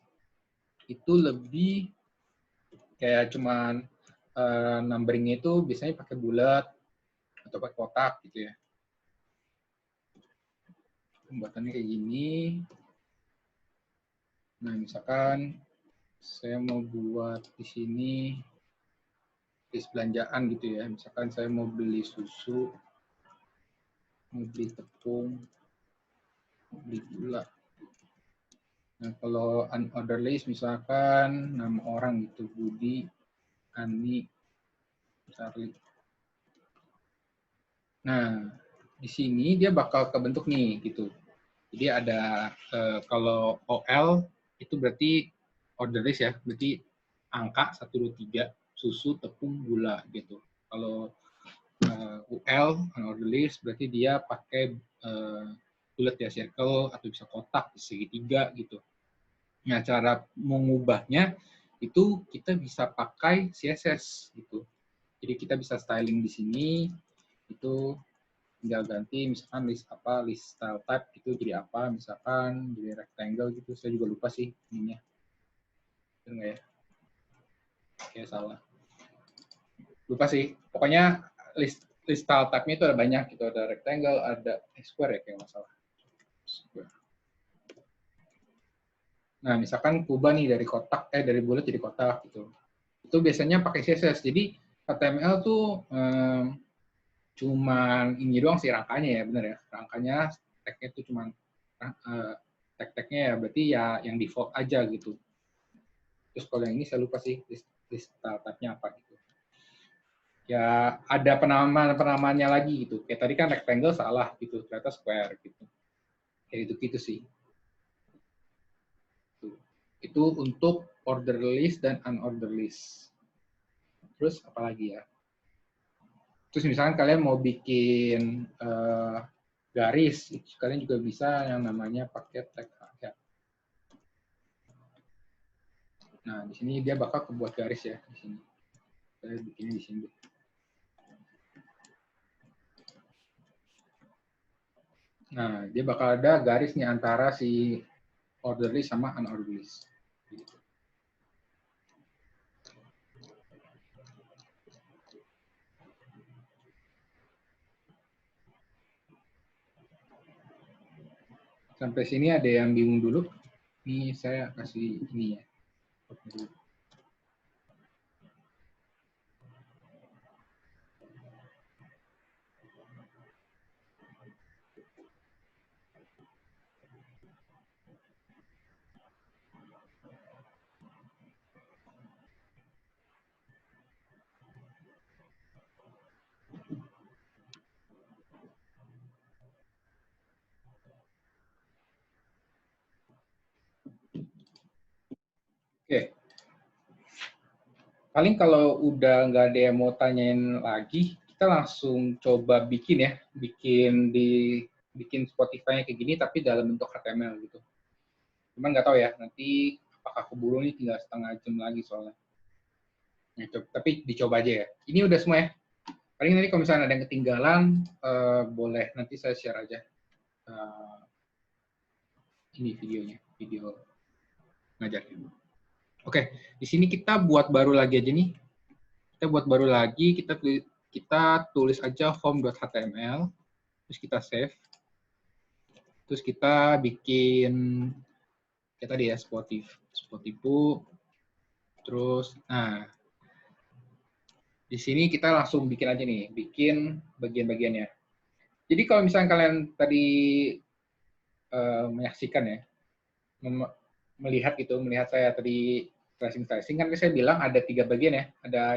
itu lebih kayak cuman numbering itu biasanya pakai bulat atau pakai kotak gitu ya. Pembuatannya kayak gini. Nah, misalkan saya mau buat di sini list belanjaan gitu ya. Misalkan saya mau beli susu, mau beli tepung, mau beli gula. Nah, kalau unorder list misalkan nama orang gitu, Budi, Ani, Charlie. Nah, di sini dia bakal kebentuk nih gitu. Jadi ada kalau OL itu berarti order list ya, berarti angka 1, 2, 3, susu, tepung, gula gitu. Kalau UL, unorder list, berarti dia pakai bulat ya, circle, atau bisa kotak, segitiga gitu. Nah, cara mengubahnya itu kita bisa pakai CSS gitu. Jadi kita bisa styling di sini, itu tinggal ganti misalkan list style type gitu jadi apa, misalkan jadi rectangle gitu. Saya juga lupa sih ininya. Benar nggak ya? Kayak salah. Lupa sih. Pokoknya list style type-nya itu ada banyak gitu. Ada rectangle, ada square ya kayak nggak salah. Square. Nah, misalkan kubah nih dari dari bulat jadi kotak gitu. Itu biasanya pakai CSS. Jadi HTML tuh cuman ini doang sih rangkanya ya, bener ya. Rangkanya tag-nya itu cuman tag-tagnya ya berarti ya yang default aja gitu. Terus kalau yang ini saya lupa sih list type-nya apa gitu. Ya ada penamaannya lagi gitu. Kayak tadi kan rectangle salah gitu, ternyata square gitu. Kayak gitu sih. Itu untuk order list dan unorder list. Terus apa lagi ya? Terus misalkan kalian mau bikin garis, kalian juga bisa yang namanya pakai tag ya. Nah, di sini dia bakal kebuat garis ya di sini. Saya bikinnya di sini. Nah, dia bakal ada garis nih antara si ordered list sama unordered list. Sampai sini ada yang bingung dulu? Ini saya kasih ini ya. Oke. Paling kalau udah nggak ada yang mau tanyain lagi, kita langsung coba bikin ya, bikin Spotify-nya kayak gini, tapi dalam bentuk HTML gitu. Cuman nggak tahu ya, nanti apakah keburu nih tinggal setengah jam lagi soalnya. Ya, tapi dicoba aja ya. Ini udah semua ya. Paling nanti kalau misalnya ada yang ketinggalan, boleh nanti saya share aja ini videonya, video ngajarnya. Oke, di sini kita buat baru lagi aja nih. Kita buat baru lagi, kita tulis aja form.html, terus kita save. Terus kita bikin kayak tadi ya, Spotify. Terus, nah, di sini kita langsung bikin aja nih, bikin bagian-bagiannya. Jadi kalau misalnya kalian tadi menyaksikan ya, melihat saya tadi slicing kan saya bilang ada 3 bagian ya, ada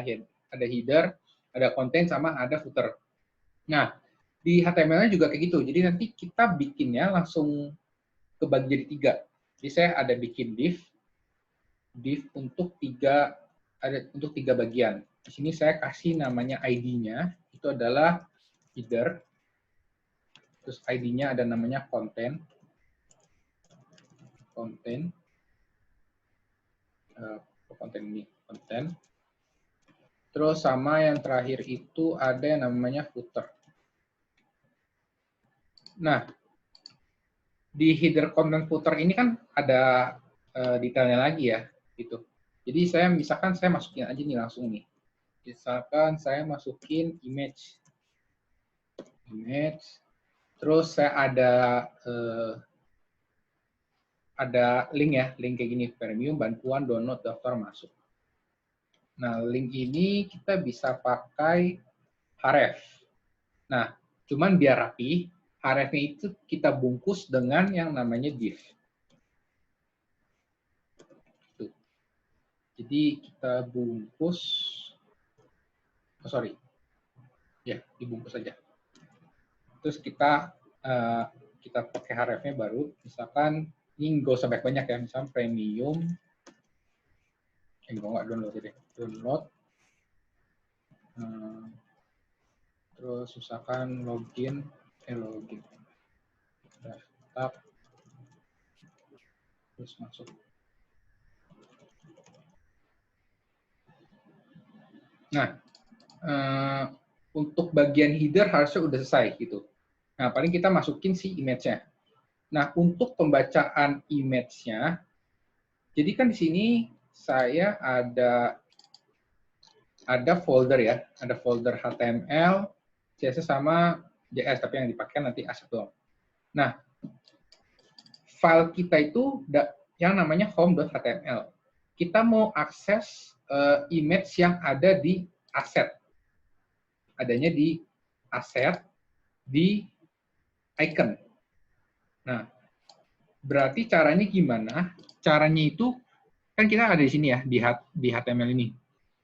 header, ada content, sama ada footer. Nah, di HTML-nya juga kayak gitu. Jadi nanti kita bikinnya langsung kebagi jadi 3. Jadi saya ada bikin div untuk 3 bagian. Di sini saya kasih namanya ID-nya, itu adalah header. Terus ID-nya ada namanya content. Konten ini konten. Terus sama yang terakhir itu ada yang namanya footer. Nah, di header content footer ini kan ada detailnya lagi ya, gitu. Jadi misalkan saya masukin aja nih langsung nih. Misalkan saya masukin image, terus saya ada link ya, link kayak gini, premium, bantuan, download, daftar, masuk. Nah, link ini kita bisa pakai href. Nah, cuman biar rapi, href-nya itu kita bungkus dengan yang namanya div. Tuh. Jadi kita bungkus, dibungkus aja. Terus kita pakai href-nya baru, misalkan ini nggak usah banyak ya, misalnya premium, nggak download deh, download, terus misalkan login, daftar, terus masuk. Nah, untuk bagian header harusnya udah selesai gitu. Nah, paling kita masukin si image-nya. Nah, untuk pembacaan image-nya, jadi kan di sini saya ada folder ya, ada folder HTML, CSS sama JS, tapi yang dipakai nanti asset doang. Nah, file kita itu yang namanya home.html. Kita mau akses image yang ada di asset. Adanya di asset, di icon. Nah, berarti caranya gimana? Caranya itu, kan kita ada di sini ya, di HTML ini.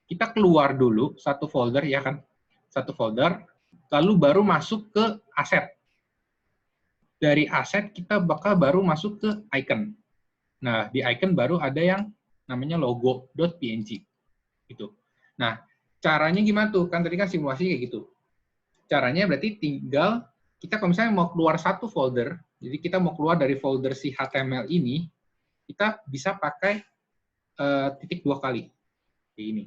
Kita keluar dulu satu folder, ya kan? Satu folder, lalu baru masuk ke aset. Dari aset, kita bakal baru masuk ke icon. Nah, di icon baru ada yang namanya logo.png. Gitu. Nah, caranya gimana tuh? Kan tadi kan simulasi kayak gitu. Caranya berarti tinggal, kita kalau misalnya mau keluar satu folder, jadi kita mau keluar dari folder si HTML ini, kita bisa pakai titik 2 kali. Kayak ini.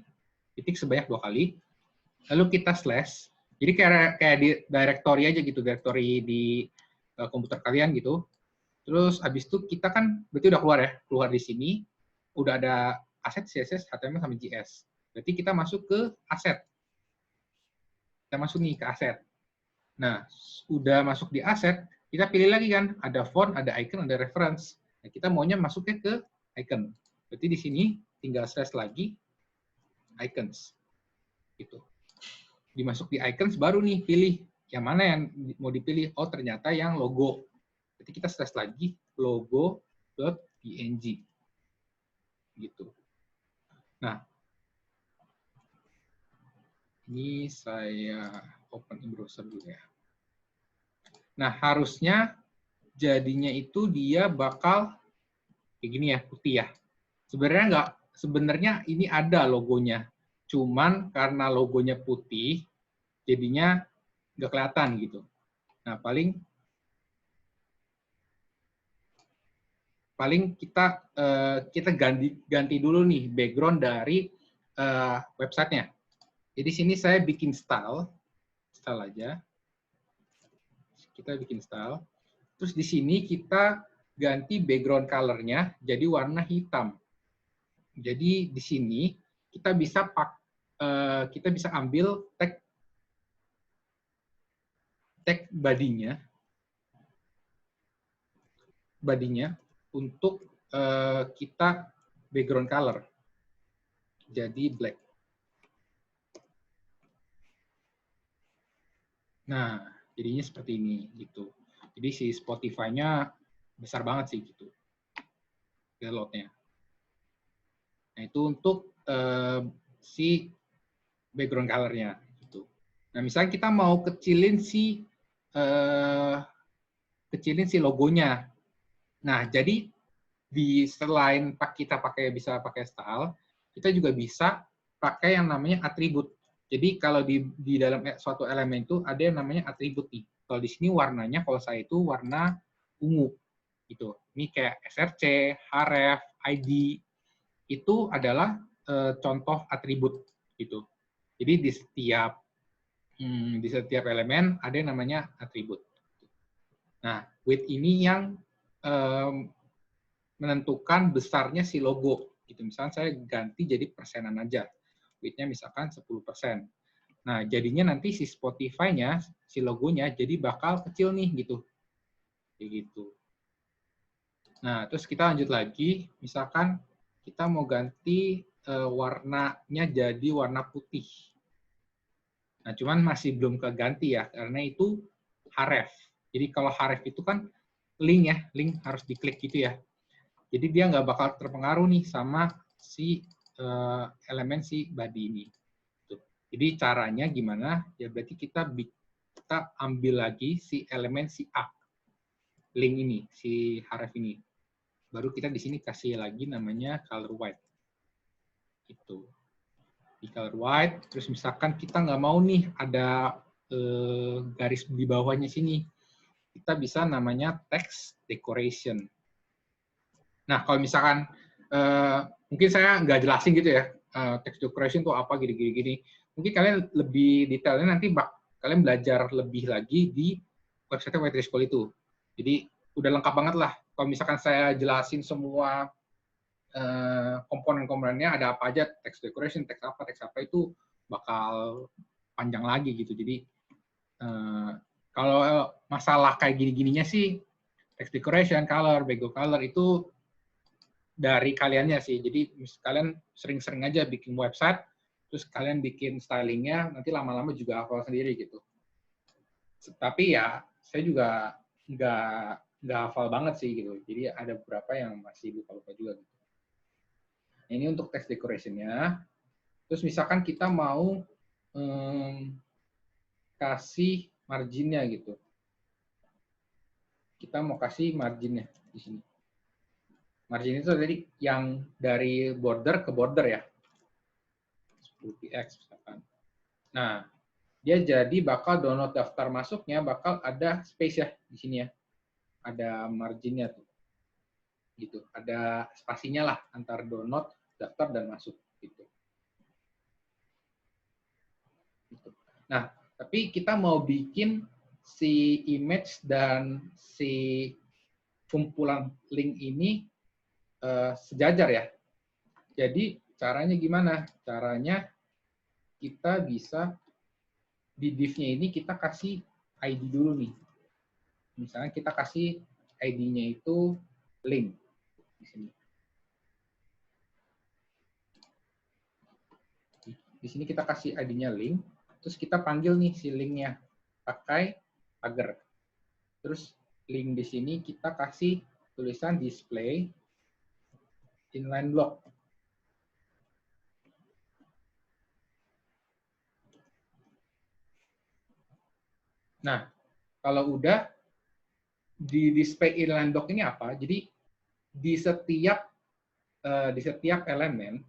Titik sebanyak 2 kali. Lalu kita slash. Jadi kayak di directory aja gitu, directory di komputer kalian gitu. Terus habis itu kita kan berarti udah keluar di sini, udah ada aset CSS, HTML sama JS. Berarti kita masuk ke aset. Kita masuk nih ke aset. Nah, udah masuk di aset, kita pilih lagi kan, ada font, ada icon, ada reference. Nah, kita maunya masuknya ke icon. Berarti di sini tinggal slash lagi icons. Gitu. Dimasuk di icons baru nih pilih yang mana yang mau dipilih. Oh, ternyata yang logo. Berarti kita slash lagi logo.png. Gitu. Nah, ini saya open in browser dulu ya. Nah, harusnya jadinya itu dia bakal kayak gini ya, putih ya. Sebenarnya ini ada logonya. Cuman karena logonya putih, jadinya nggak kelihatan gitu. Nah, paling kita ganti dulu nih background dari websitenya. Jadi sini saya bikin style aja. Kita bikin style. Terus di sini kita ganti background color-nya jadi warna hitam. Jadi di sini kita bisa ambil tag body-nya untuk kita background color. Jadi black. Nah, jadinya seperti ini gitu. Jadi si Spotify-nya besar banget sih gitu. Download-nya. Nah, itu untuk si background color-nya gitu. Nah, misalnya kita mau kecilin si logonya. Nah, jadi selain kita bisa pakai style, kita juga bisa pakai yang namanya atribut. Jadi kalau di dalam suatu elemen itu ada yang namanya atribut nih. Kalau di sini warnanya, kalau saya itu warna ungu gitu. Ini kayak src, href, id itu adalah contoh atribut gitu. Jadi di setiap elemen ada yang namanya atribut. Nah, width ini yang menentukan besarnya si logo. Gitu. Misalnya saya ganti jadi persenan aja. Width-nya misalkan 10%. Nah, jadinya nanti si Spotify-nya, si logonya jadi bakal kecil nih gitu. Kayak gitu. Nah, terus kita lanjut lagi. Misalkan kita mau ganti warnanya jadi warna putih. Nah, cuman masih belum keganti ya, karena itu href. Jadi kalau href itu kan link harus diklik gitu ya. Jadi dia nggak bakal terpengaruh nih sama si elemen si body ini. Jadi caranya gimana? Ya berarti kita ambil lagi si elemen si A, link ini, si href ini. Baru kita di sini kasih lagi namanya color white. Itu. Di color white, terus misalkan kita nggak mau nih ada garis di bawahnya sini. Kita bisa namanya text decoration. Nah, kalau misalkan mungkin saya nggak jelasin gitu ya, text decoration itu apa gini. Mungkin kalian lebih detailnya nanti kalian belajar lebih lagi di website White School itu. Jadi udah lengkap banget lah. Kalau misalkan saya jelasin semua komponen-komponennya ada apa aja, text decoration, text apa itu bakal panjang lagi gitu. Jadi kalau masalah kayak gini-gininya sih text decoration, color, background color itu dari kaliannya sih. Jadi kalian sering-sering aja bikin website, terus kalian bikin stylingnya, nanti lama-lama juga hafal sendiri gitu. Tapi ya saya juga nggak hafal banget sih gitu. Jadi ada beberapa yang masih lupa-lupa juga gitu. Nah, ini untuk text decoration-nya. Terus misalkan kita mau kasih margin-nya gitu. Kita mau kasih margin-nya di sini. Margin itu tadi yang dari border ke border ya. 10px misalkan. Nah, dia jadi bakal download daftar masuknya bakal ada space ya di sini ya. Ada marginnya tuh. Gitu. Ada spasinya lah antar download, daftar dan masuk gitu. Nah, tapi kita mau bikin si image dan si kumpulan link ini sejajar ya. Jadi caranya gimana? Caranya kita bisa di div-nya ini kita kasih ID dulu nih. Misalnya kita kasih ID-nya itu link di sini. Di sini kita kasih ID-nya link, terus kita panggil nih si link-nya pakai pagar. Terus link di sini kita kasih tulisan display inline block. Nah, kalau udah di display inline block ini apa? Jadi di setiap elemen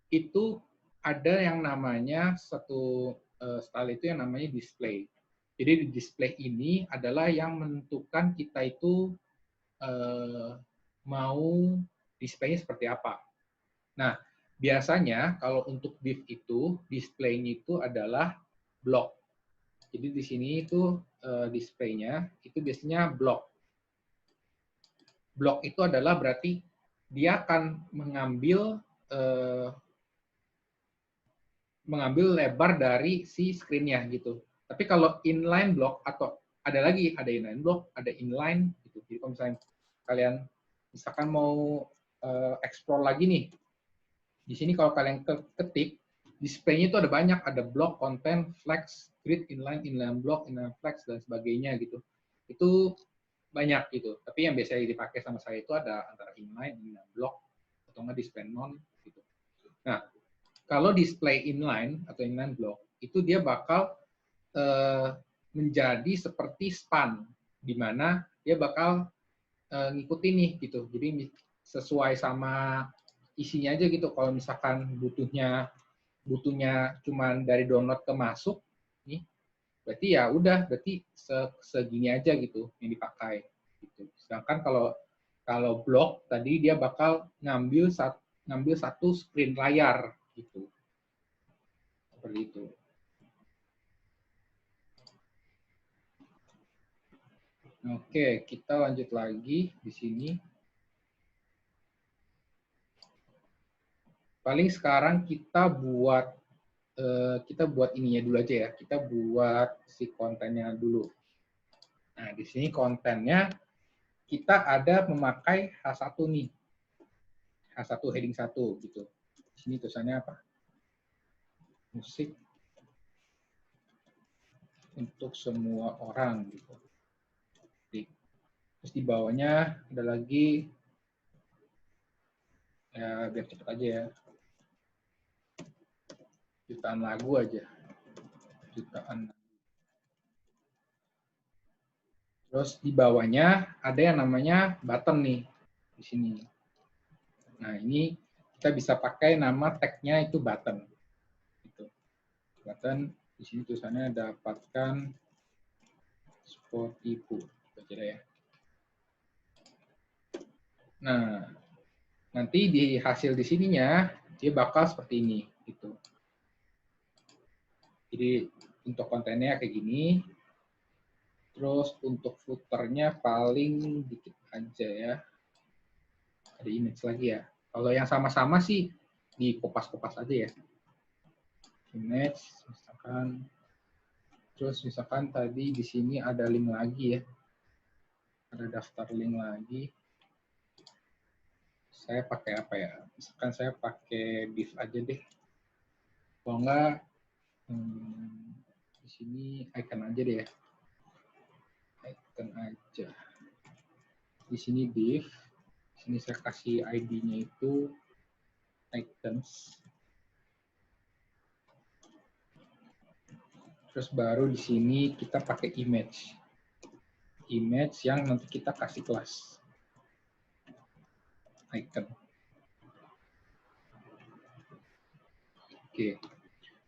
itu ada yang namanya satu style itu yang namanya display. Jadi di display ini adalah yang menentukan kita itu mau display-nya seperti apa. Nah, biasanya kalau untuk div itu display-nya itu adalah block. Jadi di sini itu display-nya itu biasanya block. Block itu adalah berarti dia akan mengambil lebar dari si screen-nya gitu. Tapi kalau inline block atau ada inline block, ada inline gitu. Jadi kalau misalnya kalian misalkan mau explore lagi nih, di sini kalau kalian ketik display-nya itu ada banyak, ada block, content, flex, grid, inline, inline block, inline flex dan sebagainya gitu. Itu banyak gitu. Tapi yang biasanya dipakai sama saya itu ada antara inline, inline block atau nggak display non gitu. Nah, kalau display inline atau inline block itu dia bakal menjadi seperti span, di mana dia bakal ngikutin nih gitu. Jadi sesuai sama isinya aja gitu. Kalau misalkan butuhnya cuman dari download ke masuk nih, berarti ya udah berarti segini aja gitu yang dipakai gitu. Sedangkan kalau block tadi dia bakal ngambil satu screen layar gitu. Seperti itu. Oke, kita lanjut lagi di sini. Paling sekarang kita buat ininya dulu aja ya. Kita buat si kontennya dulu. Nah, di sini kontennya kita ada memakai H1 nih. H1 heading 1 gitu. Di sini tulisannya apa? Musik untuk semua orang gitu. Terus di bawahnya ada lagi, ya biar cepat aja ya, jutaan lagu aja. Jutaan. Terus di bawahnya ada yang namanya button nih, di sini. Nah ini kita bisa pakai nama tag-nya itu button. Gitu. Button, di sini tulisannya dapatkan Spotify. Baca ya. Nah, nanti di hasil di sininya dia bakal seperti ini gitu. Jadi untuk kontennya kayak gini. Terus untuk footernya paling dikit aja ya. Ada image lagi ya. Kalau yang sama-sama sih dikopas-kopas aja ya. Image misalkan. Terus misalkan tadi di sini ada link lagi ya. Ada daftar link lagi. Saya pakai apa ya? Misalkan saya pakai div aja deh. Kalau enggak, di sini icon aja deh ya. Icon aja. Di sini div. Di sini saya kasih ID-nya itu icons. Terus baru di sini kita pakai image. Image yang nanti kita kasih kelas. Icon. Oke.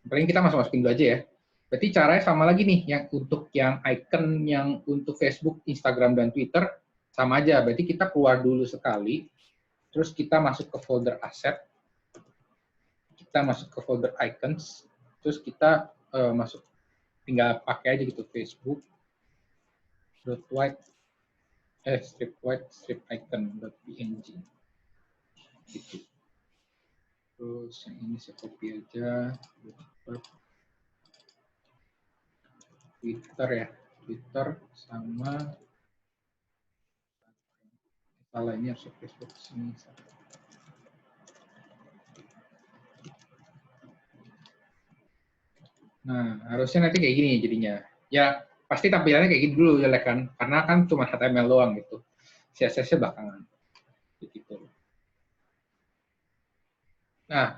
Paling kita masukin dulu aja ya. Berarti caranya sama lagi nih, yang untuk yang icon yang untuk Facebook, Instagram, dan Twitter, sama aja. Berarti kita keluar dulu sekali, terus kita masuk ke folder asset, kita masuk ke folder icons, terus kita tinggal pakai aja gitu Facebook, dot white strip white strip icon .png gitu. Terus yang ini saya copy aja, Twitter ya, Twitter sama salah, ini harus Facebook sini. Nah, harusnya nanti kayak gini jadinya. Ya, pasti tampilannya kayak gini dulu ya kan, karena kan cuma HTML doang gitu. CSS-nya belakangan. Gitu. Nah,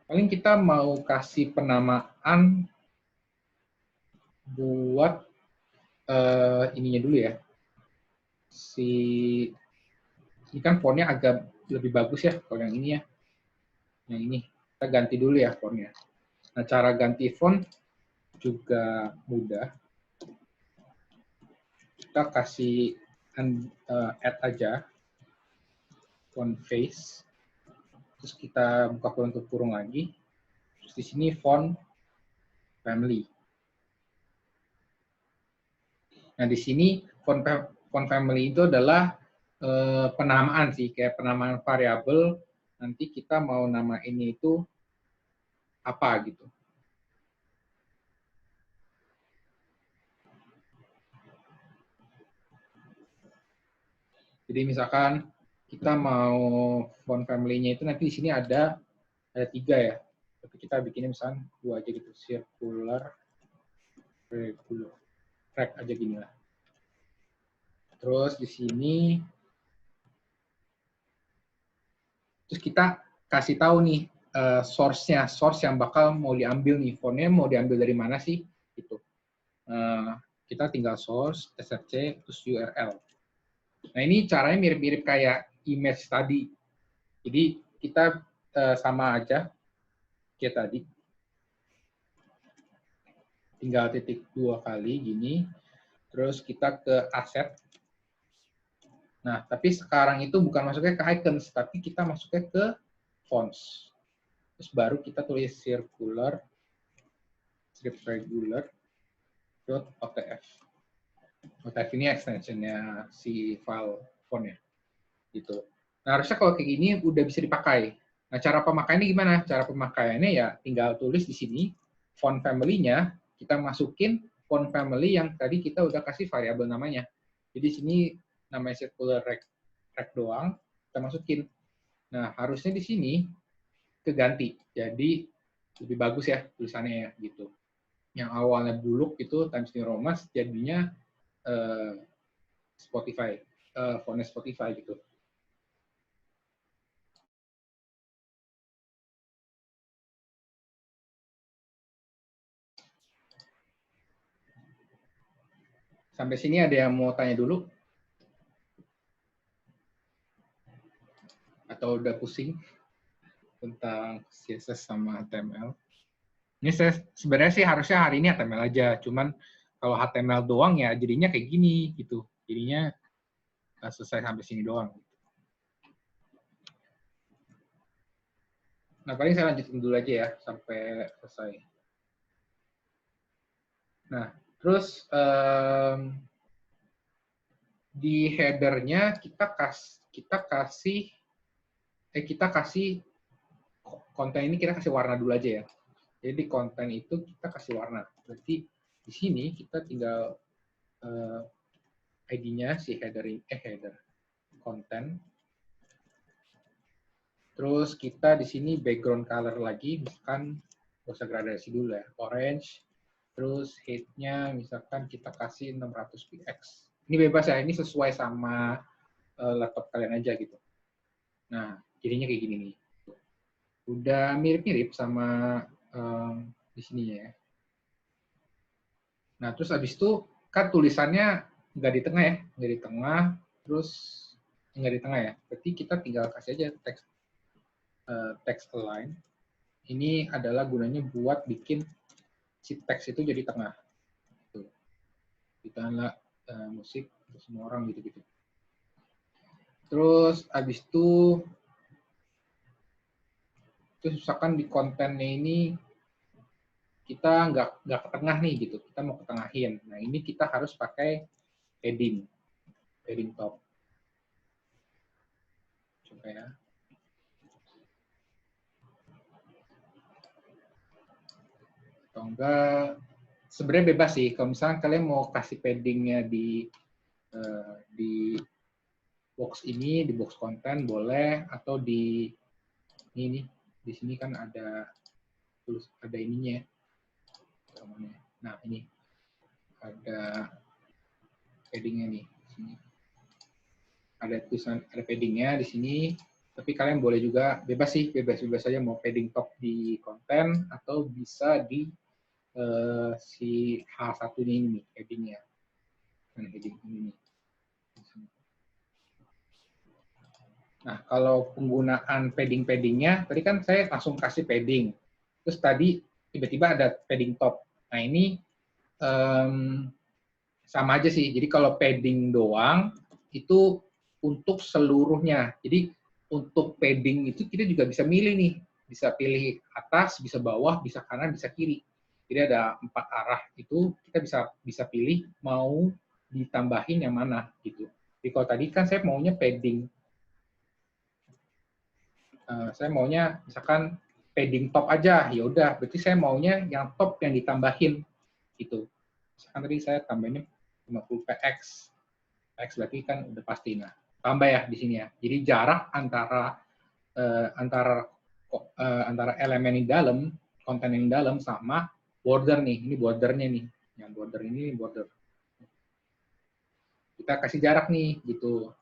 paling kita mau kasih penamaan buat ininya dulu ya. Ini kan fontnya agak lebih bagus ya kalau yang ini ya. Yang ini kita ganti dulu ya fontnya. Nah, cara ganti font juga mudah. Kita kasih add aja font face. Terus kita buka kurung ke kurung lagi. Terus di sini font family. Nah, di sini font family itu adalah penamaan sih, kayak penamaan variabel. Nanti kita mau nama ini itu apa gitu. Jadi misalkan kita mau font family-nya itu nanti di sini ada 3 ya. Tapi kita bikinnya misalkan 2 aja gitu, circular, regular, track aja gini lah. Terus di sini terus kita kasih tahu nih source-nya, source yang bakal mau diambil nih, fontnya mau diambil dari mana sih gitu. Kita tinggal source, src, terus URL. Nah, ini caranya mirip-mirip kayak image tadi. Jadi kita sama aja kayak tadi. Tinggal titik 2 kali gini. Terus kita ke asset. Nah, tapi sekarang itu bukan masuknya ke icons, tapi kita masuknya ke fonts. Terus baru kita tulis circular strip regular .otf. OTF ini extensionnya si file fontnya. Gitu. Nah, harusnya kalau kayak gini udah bisa dipakai. Nah, cara pemakaiannya gimana? Cara pemakaiannya ya tinggal tulis di sini font family-nya, kita masukin font family yang tadi kita udah kasih variabel namanya. Jadi di sini namanya circular rect doang, kita masukin. Nah, harusnya di sini keganti. Jadi lebih bagus ya tulisannya ya gitu. Yang awalnya buluk itu Times New Roman jadinya Spotify, fontnya Spotify gitu. Sampai sini ada yang mau tanya dulu? Atau udah pusing tentang CSS sama HTML? Ini sebenarnya sih harusnya hari ini HTML aja, cuman kalau HTML doang ya jadinya kayak gini gitu. Jadinya selesai sampai sini doang. Nah, paling saya lanjutin dulu aja ya sampai selesai. Nah, terus di header-nya kita kasih konten ini kita kasih warna dulu aja ya. Jadi konten itu kita kasih warna. Berarti di sini kita tinggal ID-nya si header konten. Terus kita di sini background color lagi, misalkan nggak usah gradasi dulu ya, orange. Terus height-nya misalkan kita kasih 600 px. Ini bebas ya, ini sesuai sama laptop kalian aja gitu. Nah, jadinya kayak gini nih. Udah mirip-mirip sama di sini ya. Nah, terus habis itu kan tulisannya nggak di tengah ya, nggak di tengah, terus nggak di tengah ya. Berarti kita tinggal kasih aja text align. Ini adalah gunanya buat bikin si teks itu jadi tengah. Tuh. Ditanya musik untuk semua orang gitu-gitu. Terus habis itu terus misalkan di kontennya ini kita nggak ke tengah nih gitu, kita mau ke tengahin. Nah ini kita harus pakai padding top. Coba ya. Atau enggak, sebenarnya bebas sih. Kalau misalnya kalian mau kasih paddingnya di box ini, di box konten boleh, atau di ini di sini kan ada ininya. Nah ini ada paddingnya nih. Sini. Ada tulisan, ada paddingnya di sini. Tapi kalian boleh juga bebas sih, bebas saja mau padding top di konten atau bisa di si H1 ini nih, paddingnya. Nah, padding ini nih. Nah, kalau penggunaan paddingnya, tadi kan saya langsung kasih padding. Terus tadi tiba-tiba ada padding top. Nah, ini sama aja sih. Jadi kalau padding doang, itu untuk seluruhnya. Jadi untuk padding itu kita juga bisa milih nih. Bisa pilih atas, bisa bawah, bisa kanan, bisa kiri. Jadi ada 4 arah itu kita bisa pilih mau ditambahin yang mana gitu. Jadi kalau tadi kan saya maunya padding. Saya maunya misalkan padding top aja, ya udah. Berarti saya maunya yang top yang ditambahin gitu. Misalkan tadi saya tambahinnya 50 px. Px berarti kan udah pasti. Nah, tambah ya di sini ya. Jadi jarak antara elemen di dalam, konten yang di dalam sama border nih. Ini bordernya nih. Yang border ini border. Kita kasih jarak nih gitu.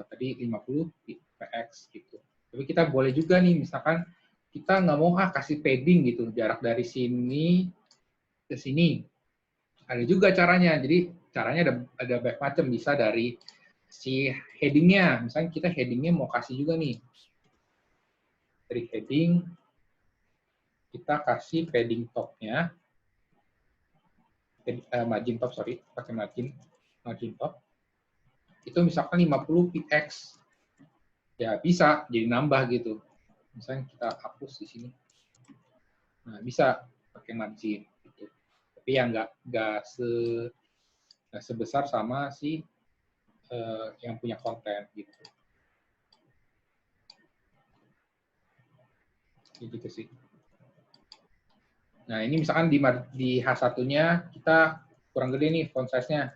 Tadi 50 px gitu. Tapi kita boleh juga nih misalkan kita nggak mau kasih padding gitu, jarak dari sini ke sini. Ada juga caranya. Jadi caranya ada banyak macam, bisa dari si headingnya. Misalnya kita headingnya mau kasih juga nih. Dari heading kita kasih padding topnya. Margin top, sorry, pakai margin top. Itu misalkan 50 px. Ya bisa jadi nambah gitu. Misalnya kita hapus di sini. Nah, bisa pakai margin gitu. Tapi yang nggak sebesar sama si yang punya konten gitu. Gitu sih. Nah, ini misalkan di H1-nya kita kurang gede nih font size-nya.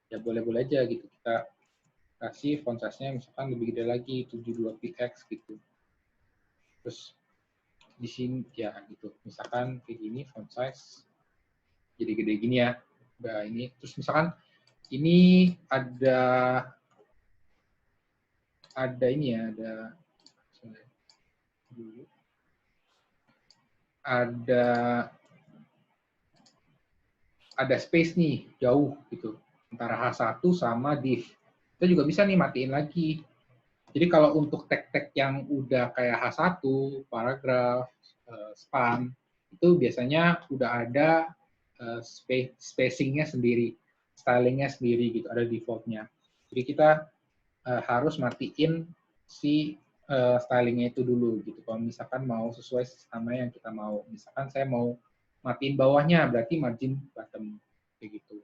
Ya boleh-boleh aja gitu. Kita kasih font size-nya misalkan lebih gede lagi, 72 px gitu. Terus di sini ya gitu. Misalkan kayak gini font size jadi gede gini ya. Nah, ini terus misalkan ini ada ini ya, ada space nih jauh gitu antara H1 sama div. Kita juga bisa nih matiin lagi. Jadi kalau untuk tag-tag yang udah kayak H1, paragraf, span, itu biasanya udah ada spacing-nya sendiri, stylingnya sendiri gitu, ada default-nya. Jadi kita harus matiin si stylingnya itu dulu gitu. Kalau misalkan mau sesuai sama yang kita mau, misalkan saya mau matiin bawahnya, berarti margin bottom kayak gitu.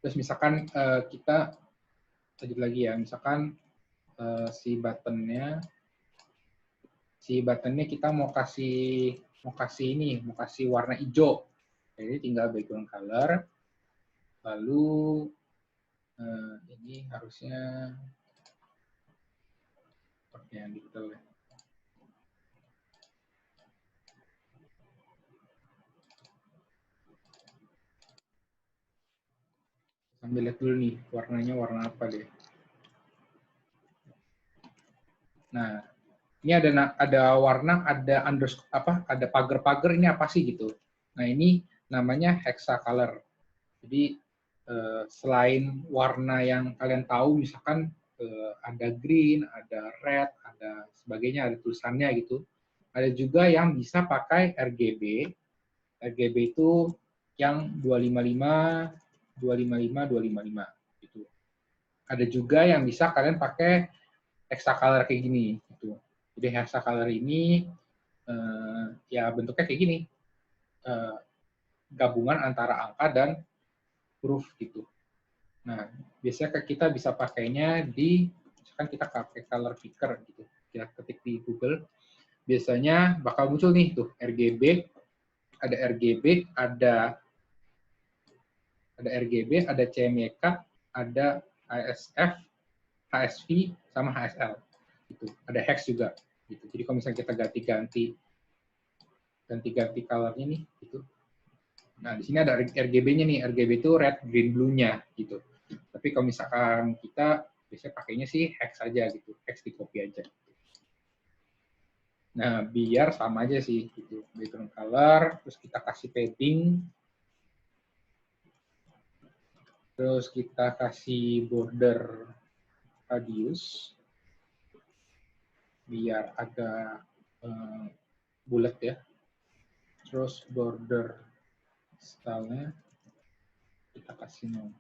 Terus misalkan kita lanjut lagi ya, misalkan si buttonnya kita mau kasih warna hijau. Jadi tinggal background color. Lalu ini harusnya seperti yang gitu ya. Sambil lihat dulu nih warnanya warna apa deh. Nah, ini ada warna, ada underscore ada pagar-pagar, ini apa sih gitu. Nah, ini namanya hexacolor. Jadi selain warna yang kalian tahu, misalkan ada green, ada red, ada sebagainya, ada tulisannya gitu. Ada juga yang bisa pakai RGB. RGB itu yang 255, 255, 255 gitu. Ada juga yang bisa kalian pakai hexacolor kayak gini gitu. Jadi hexacolor ini ya bentuknya kayak gini. gabungan antara angka dan huruf gitu. Nah, biasanya kita bisa pakainya misalkan kita pakai color picker gitu. Kita ketik di Google, biasanya bakal muncul nih tuh RGB, ada RGB, ada CMYK, ada HSF, HSV, sama HSL. Gitu. Ada hex juga. Gitu. Jadi kalau misalnya kita ganti-ganti color-nya nih, gitu. Nah, di sini ada RGB-nya nih. RGB itu red, green, blue-nya gitu. Tapi kalau misalkan kita biasanya pakainya sih hex aja gitu. Hex di copy aja. Nah, biar sama aja sih gitu. Background color, terus kita kasih padding. Terus kita kasih border radius biar agak bulat ya. Terus border style-nya kita kasih 0.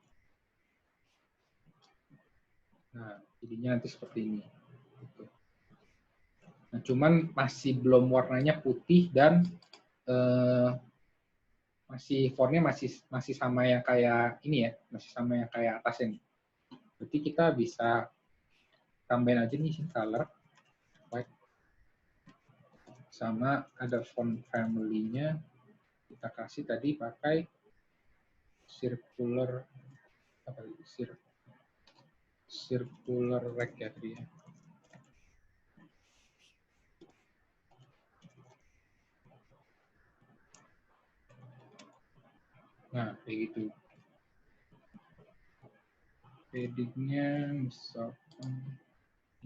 Nah, jadinya nanti seperti ini. Gitu. Nah, cuman masih belum warnanya putih dan fontnya masih sama yang kayak ini ya, masih sama yang kayak atasnya nih. Berarti kita bisa tambahin aja nih color white. Sama ada font family-nya kita kasih tadi pakai circular rect ya tadi ya. Nah, kayak gitu. Padding-nya misalkan,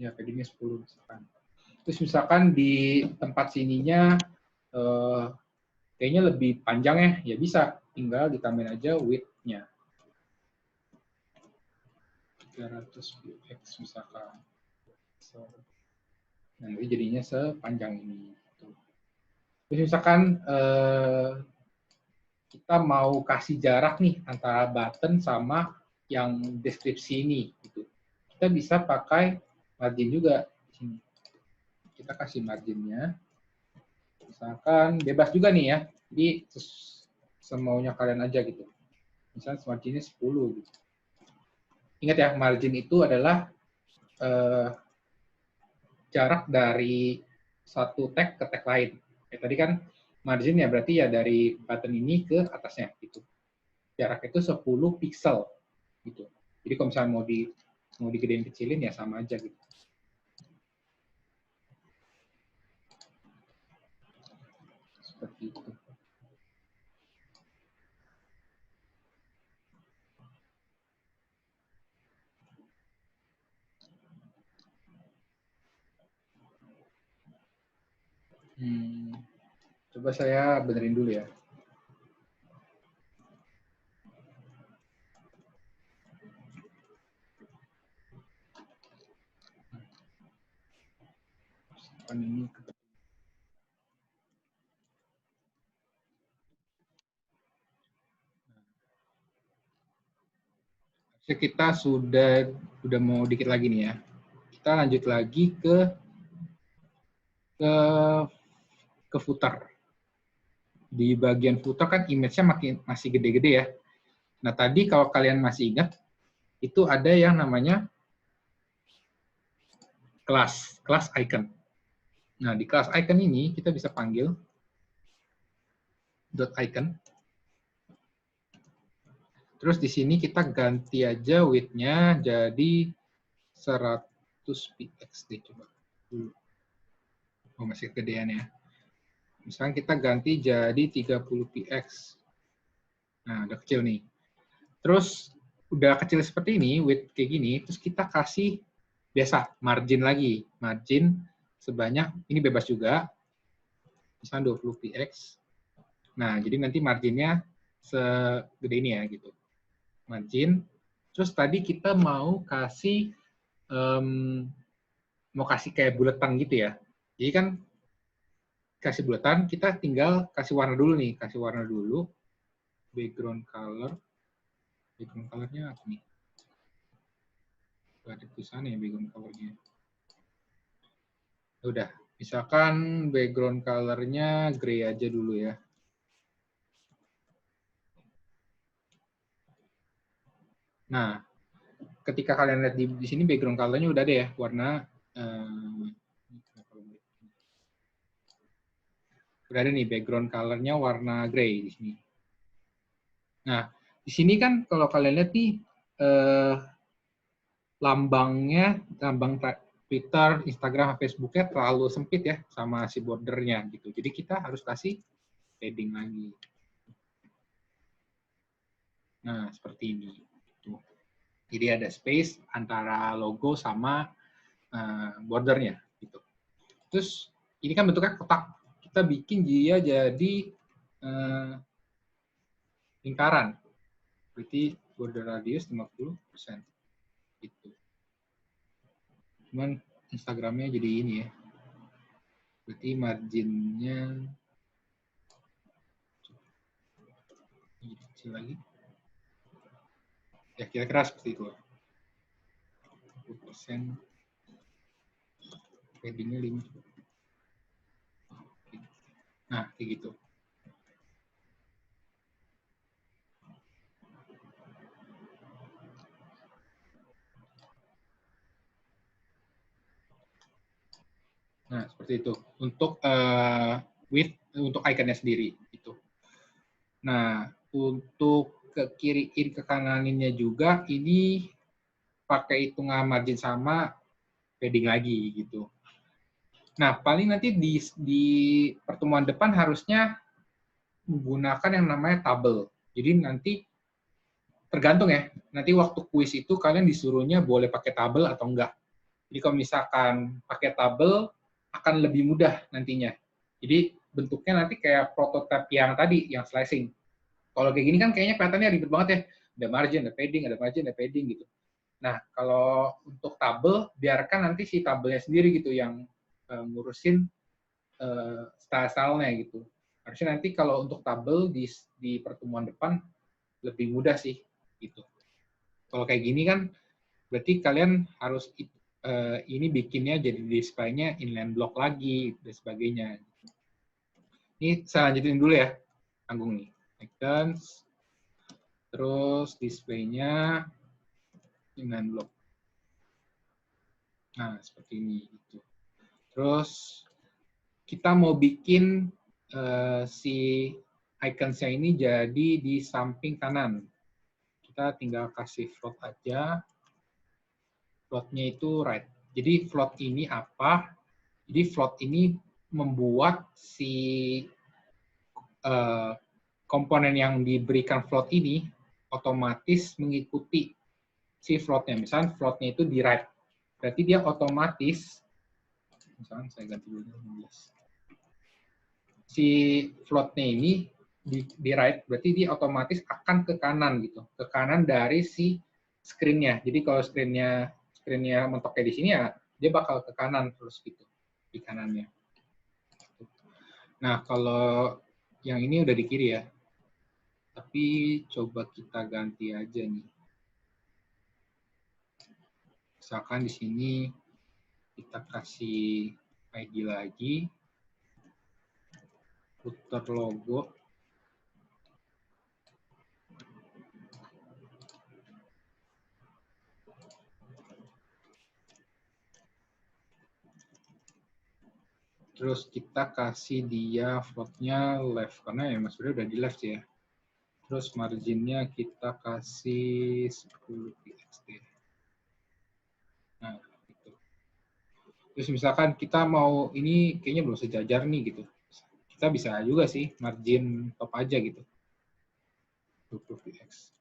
ya padding-nya 10 misalkan. Terus misalkan di tempat sininya kayaknya lebih panjang ya bisa. Tinggal ditambahin aja width-nya. 300 px misalkan. Nah, nanti jadinya sepanjang ini. Terus misalkan kita mau kasih jarak nih antara button sama yang deskripsi ini gitu. Kita bisa pakai margin juga di sini. Kita kasih marginnya. Misalkan bebas juga nih ya. Jadi semaunya kalian aja gitu. Misalnya marginnya 10 gitu. Ingat ya, margin itu adalah jarak dari satu tag ke tag lain. Tadi kan margin ya berarti ya dari button ini ke atasnya gitu. Jarak itu 10 pixel gitu. Jadi kalau misalnya mau digedein kecilin ya sama aja gitu. Seperti itu. Coba saya benerin dulu ya. Ini kita sudah mau dikit lagi nih ya. Kita lanjut lagi ke footer. Di bagian footer kan image-nya masih gede-gede ya. Nah, tadi kalau kalian masih ingat, itu ada yang namanya class icon. Nah, di class icon ini kita bisa panggil .icon. Terus di sini kita ganti aja width-nya jadi 100 px deh, coba dulu. Oh, masih kegedean ya. Misalnya kita ganti jadi 30 px. Nah, udah kecil nih. Terus udah kecil seperti ini, width kayak gini, terus kita kasih biasa margin lagi. Margin sebanyak, ini bebas juga, misalnya 20 px. Nah, jadi nanti marginnya segede ini ya, gitu. Margin. Terus tadi kita mau kasih kayak buletan gitu ya. Jadi kan kasih buletan, kita tinggal kasih warna dulu nih. Kasih warna dulu. Background color. Background color-nya apa nih? Gak ada tulisannya ya background color-nya. Udah, misalkan background color-nya gray aja dulu ya. Nah, ketika kalian lihat di sini background color-nya udah ada ya, warna udah ada nih background color-nya warna gray di sini. Nah, di sini kan kalau kalian lihat nih lambang Twitter, Instagram, Facebook-nya terlalu sempit ya sama si bordernya gitu. Jadi kita harus kasih padding lagi. Nah, seperti ini. Tuh. Jadi ada space antara logo sama bordernya gitu. Terus ini kan bentuknya kotak. Kita bikin dia jadi lingkaran. Berarti border radius 50%. Gitu. Cuman Instagramnya jadi ini ya. Berarti marginnya kecil lagi. Ya kira-kira seperti itu. 50%. Paddingnya 5. Nah, kayak gitu. Nah, seperti itu. Untuk width, untuk iconnya sendiri. Gitu. Nah, untuk ke kiri ke kananinnya juga, ini pakai hitungan margin sama, padding lagi. Gitu. Nah, paling nanti di pertemuan depan harusnya menggunakan yang namanya tabel. Jadi nanti tergantung ya. Nanti waktu kuis itu kalian disuruhnya boleh pakai tabel atau enggak. Jadi kalau misalkan pakai tabel akan lebih mudah nantinya. Jadi bentuknya nanti kayak prototipe yang tadi, yang slicing. Kalau kayak gini kan kayaknya kelihatannya ribet banget ya. Ada margin, ada padding, ada margin, ada padding gitu. Nah, kalau untuk tabel, biarkan nanti si tabelnya sendiri gitu yang ngurusin style-stylenya gitu. Harusnya nanti kalau untuk tabel di pertemuan depan lebih mudah sih gitu. Kalau kayak gini kan berarti kalian harus ini bikinnya jadi display-nya inline block lagi dan sebagainya. Ini saya lanjutin dulu ya, tanggung nih. Icons, terus display-nya inline block. Nah, seperti ini gitu. Terus kita mau bikin si icons-nya ini jadi di samping kanan. Kita tinggal kasih float aja. Float-nya itu right. Jadi float ini apa? Jadi float ini membuat si komponen yang diberikan float ini otomatis mengikuti si float-nya. Misalnya float-nya itu di right. Berarti dia otomatis, misalnya saya ganti dulu 15. Si float-nya ini di right, berarti dia otomatis akan ke kanan gitu. Ke kanan dari si screen-nya. Jadi kalau screen-nya mentoknya di sini ya, dia bakal ke kanan terus gitu, di kanannya. Nah, kalau yang ini udah di kiri ya. Tapi coba kita ganti aja nih. Misalkan di sini kita kasih ID lagi, footer logo. Terus kita kasih dia float-nya left, karena ya mas udah di left ya. Terus marginnya kita kasih 10 pxt. Nah, gitu. Terus misalkan kita mau, ini kayaknya belum sejajar nih gitu. Kita bisa juga sih margin top aja gitu. 20 px.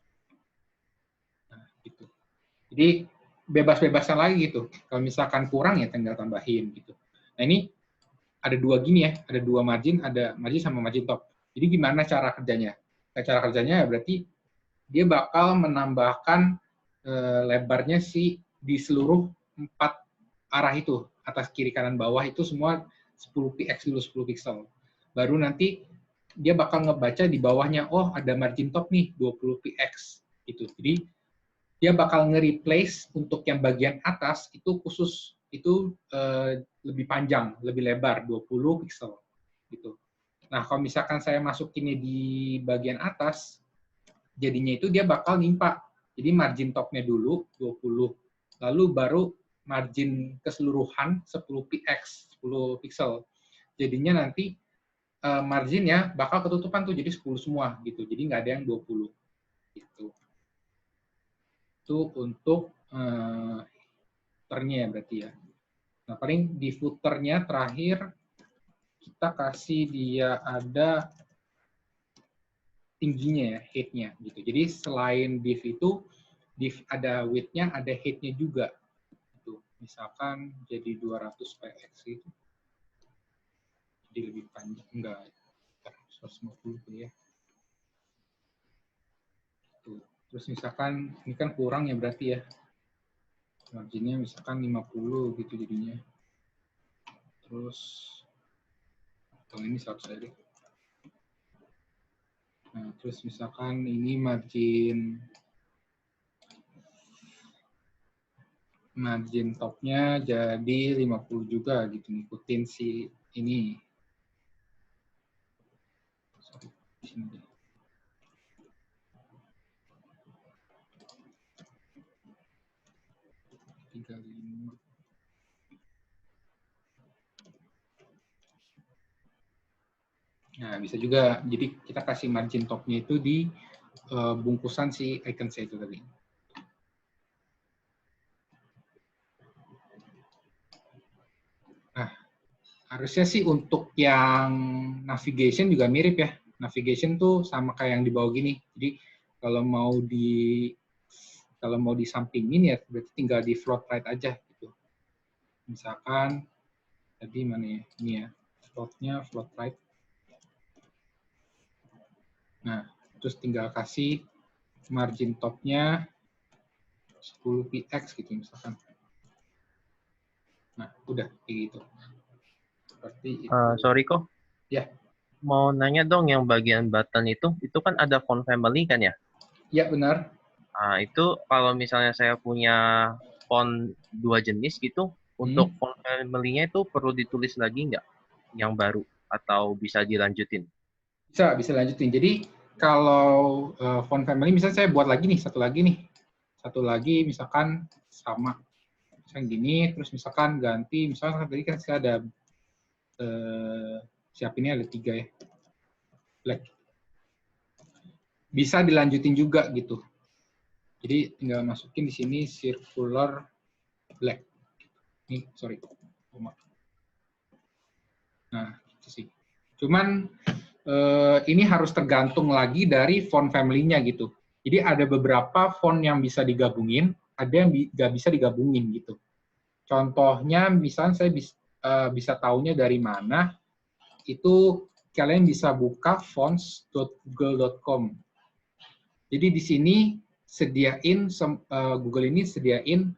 Nah, gitu. Jadi bebas-bebasan lagi gitu. Kalau misalkan kurang ya tinggal tambahin gitu. Nah, ini ada dua gini ya, ada dua margin, ada margin sama margin top. Jadi gimana cara kerjanya? Cara kerjanya berarti dia bakal menambahkan lebarnya di seluruh 4 arah itu, atas, kiri, kanan, bawah itu semua 10 px dulu, 10 pixel. Baru nanti dia bakal ngebaca di bawahnya, oh ada margin top nih, 20 px. Gitu. Jadi dia bakal nge-replace untuk yang bagian atas itu khusus, itu lebih panjang, lebih lebar, 20 pixel. Gitu. Nah, kalau misalkan saya masukinnya di bagian atas, jadinya itu dia bakal nimpa Jadi margin topnya dulu 20, lalu baru margin keseluruhan 10 px, 10 pixel. Jadinya nanti marginnya bakal ketutupan tuh jadi 10 semua gitu. Jadi nggak ada yang 20 gitu. Itu untuk footernya ya berarti ya. Nah, paling di footernya terakhir kita kasih dia ada tingginya ya, height-nya gitu. Jadi selain div itu, div ada width-nya, ada height-nya juga. Gitu. Misalkan jadi 200 px gitu. Jadi lebih panjang, enggak, 150 ya. Tuh. Terus misalkan, ini kan kurang ya berarti ya. Marginnya misalkan 50 gitu jadinya. Terus, kalau ini 100 aja deh. Nah, terus misalkan ini margin topnya jadi 50 juga gitu, ngikutin si ini. Sorry, di sini deh. Nah, bisa juga. Jadi kita kasih margin topnya itu di bungkusan si icon saya itu tadi. Nah, harusnya sih untuk yang navigation juga mirip ya. Navigation tuh sama kayak yang di bawah gini. Jadi kalau mau disampingin ya berarti tinggal di float right aja gitu. Misalkan tadi mana ya? Ini ya. Floatnya float right. Nah, terus tinggal kasih margin topnya 10 px gitu misalkan. Nah, udah kayak gitu. Seperti itu. Sorry kok. Ya. Mau nanya dong yang bagian button itu kan ada font family kan ya? Ya, benar. Nah, itu kalau misalnya saya punya font 2 jenis gitu, untuk font family-nya itu perlu ditulis lagi nggak yang baru atau bisa dilanjutin? Bisa lanjutin. Jadi kalau font family misalnya saya buat lagi nih, satu lagi misalkan sama misalkan gini, terus misalkan ganti, misalkan tadi kan saya ada siapinnya ada 3 ya, black. Bisa dilanjutin juga gitu. Jadi tinggal masukin di sini circular black. Ini sorry. Nah, itu sih. Cuman ini harus tergantung lagi dari font family-nya gitu. Jadi ada beberapa font yang bisa digabungin, ada yang nggak bisa digabungin gitu. Contohnya, misalnya saya bisa taunya dari mana, itu kalian bisa buka fonts.google.com. Jadi di sini Google ini sediain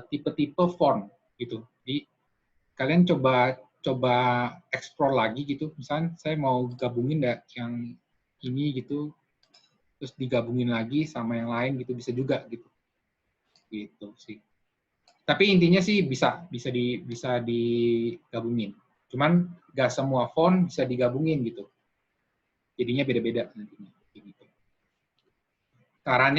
tipe-tipe font gitu. Jadi kalian coba explore lagi gitu. Misalnya saya mau gabungin yang ini gitu, terus digabungin lagi sama yang lain gitu, bisa juga gitu. Gitu sih. Tapi intinya sih bisa digabungin. Cuman nggak semua font bisa digabungin gitu. Jadinya beda-beda nantinya. Gitu. Saran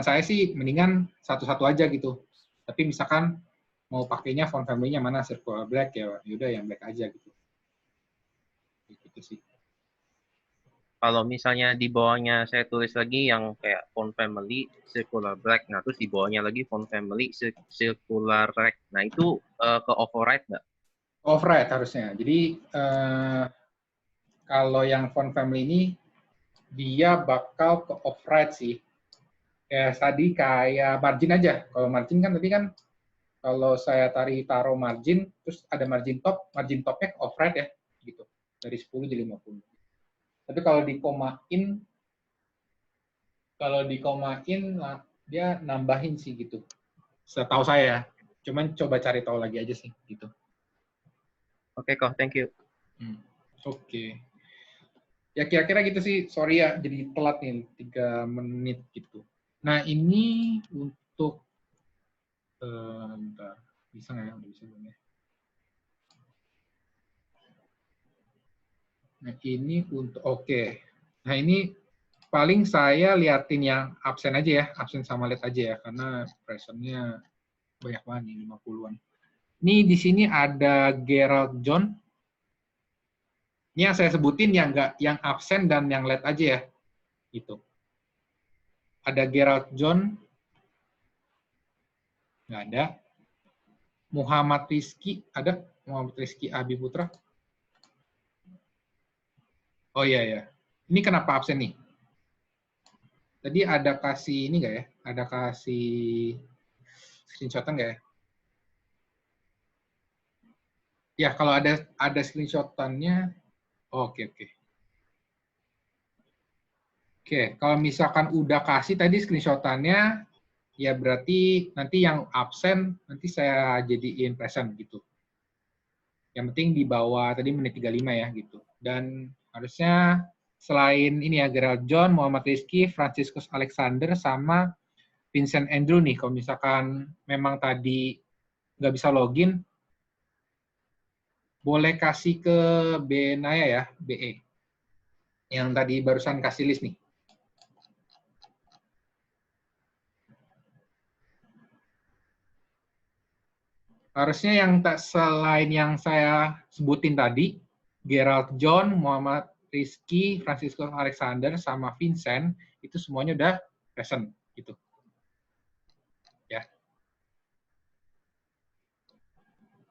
saya sih mendingan satu-satu aja gitu. Tapi misalkan mau pakainya font family-nya mana, circular black ya, yaudah yang black aja gitu. Gitu sih. Kalau misalnya di bawahnya saya tulis lagi yang kayak font family circular black, nah terus di bawahnya lagi font family circular rect. Nah itu ke override nggak? Override harusnya. Jadi kalau yang font family ini dia bakal ke override sih. Ya tadi kayak margin aja. Kalau margin kan tadi kan kalau saya taruh margin, terus ada margin topnya ke override ya, gitu. Dari 10 jadi 50. Tapi kalau dikomain dia nambahin sih gitu. Setahu saya. Cuman coba cari tahu lagi aja sih gitu. Oke kok, thank you. Oke. Ya kira-kira gitu sih. Sorry ya, jadi telat nih 3 menit gitu. Nah ini untuk bentar. Bisa nggak ya? Udah bisa belum ya? Nah ini untuk oke. Nah ini paling saya liatin yang absen aja ya, absen sama late aja ya, karena presentnya banyak banget nih, 50-an. Ini di sini ada Gerald John. Ini yang saya sebutin yang absen dan yang late aja ya, gitu. Ada Gerald John, nggak ada. Muhammad Rizky, ada Muhammad Rizky Abi Putra. Oh iya ya, ini kenapa absen nih? Tadi ada kasih ini nggak ya? Ada kasih screenshotan nggak ya? Ya kalau ada screenshotannya, oke. Oke, kalau misalkan udah kasih tadi screenshotannya, ya berarti nanti yang absen nanti saya jadiin present gitu. Yang penting di bawah tadi menit 35 ya gitu. Dan harusnya selain ini ya Gerald John, Muhammad Rizky, Franciscus Alexander, sama Vincent Andrew nih. Kalau misalkan memang tadi nggak bisa login, boleh kasih ke Benaya ya, BE. Yang tadi barusan kasih list nih. Harusnya yang selain yang saya sebutin tadi, Gerald John, Muhammad Rizky, Francisco Alexander, sama Vincent, itu semuanya udah present. Gitu. Ya.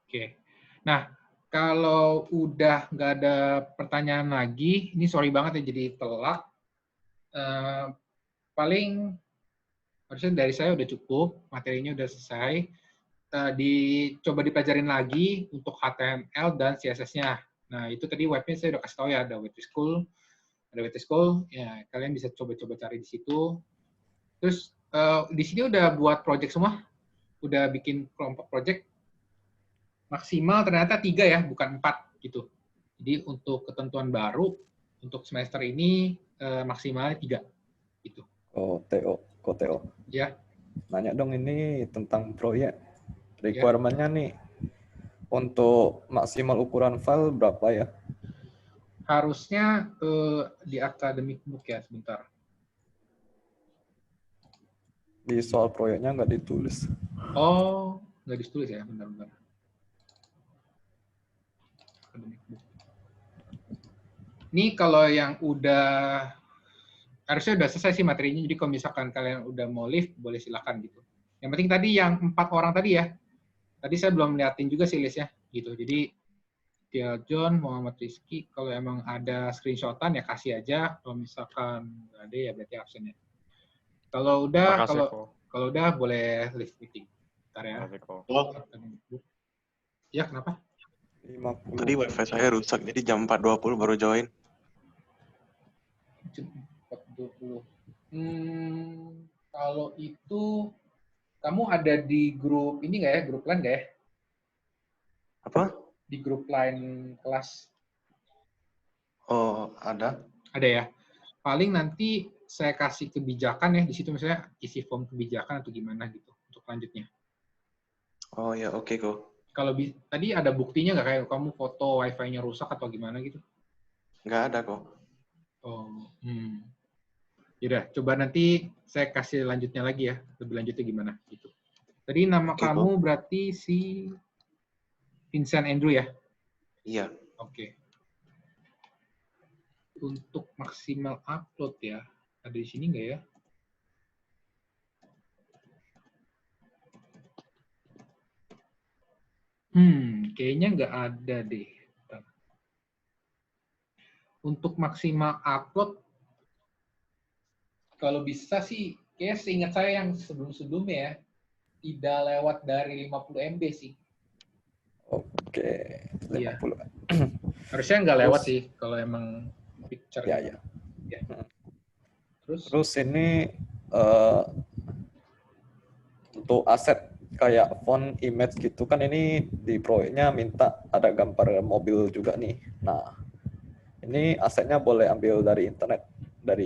Oke. Nah, kalau udah nggak ada pertanyaan lagi, ini sorry banget ya jadi telat. Paling harusnya dari saya udah cukup, materinya udah selesai. Coba dipelajarin lagi untuk HTML dan CSS-nya. Nah, itu tadi webnya saya udah kasih tahu ya, ada WT School, ya kalian bisa coba-coba cari di situ. Terus di sini udah buat project semua, udah bikin kelompok project. Maksimal ternyata 3 ya, bukan 4 gitu. Jadi untuk ketentuan baru untuk semester ini maksimalnya 3 gitu. TO. Ya. Nanya dong ini tentang proyek. Requirement-nya nih untuk maksimal ukuran file berapa ya? Harusnya di academic book ya, sebentar. Di soal proyeknya nggak ditulis. Oh, nggak ditulis ya, bentar. Academic book. Ini kalau yang harusnya udah selesai sih materinya, jadi kalau misalkan kalian udah mau live, boleh silakan gitu. Yang penting tadi yang 4 orang tadi ya, tadi saya belum liatin juga sih listnya gitu. Jadi Gerald John, Muhammad Rizky, kalau emang ada screenshotan ya kasih aja. Kalau misalkan nggak ada ya berarti absennya. Kalau udah boleh live meeting. Bentar ya. Ya kenapa? 50. Tadi wifi saya rusak, jadi jam 4.20 baru join. Jam 4.20. Kalau itu kamu ada di grup ini nggak ya? Grup lain nggak ya? Apa? Di grup lain kelas. Oh, ada. Ada ya. Paling nanti saya kasih kebijakan ya di situ, misalnya isi form kebijakan atau gimana gitu untuk lanjutnya. Oh ya, oke kok. Kalau tadi ada buktinya nggak kayak kamu foto wifi-nya rusak atau gimana gitu? Nggak ada kok. Oh, Yaudah, coba nanti saya kasih lanjutnya lagi ya, lebih lanjutnya gimana gitu. Tadi nama kamu berarti si Vincent Andrew ya? Iya. Oke. Untuk maksimal upload ya, ada di sini nggak ya? Kayaknya nggak ada deh. Untuk maksimal upload, kalau bisa sih, kayak seingat saya yang sebelum-sebelumnya ya, tidak lewat dari 50 MB sih. Oke, 50. Iya. Harusnya nggak lewat sih, kalau emang picture. Ya. Terus ini untuk aset kayak font, image gitu kan, ini di proyeknya minta ada gambar mobil juga nih. Nah, ini asetnya boleh ambil dari internet, dari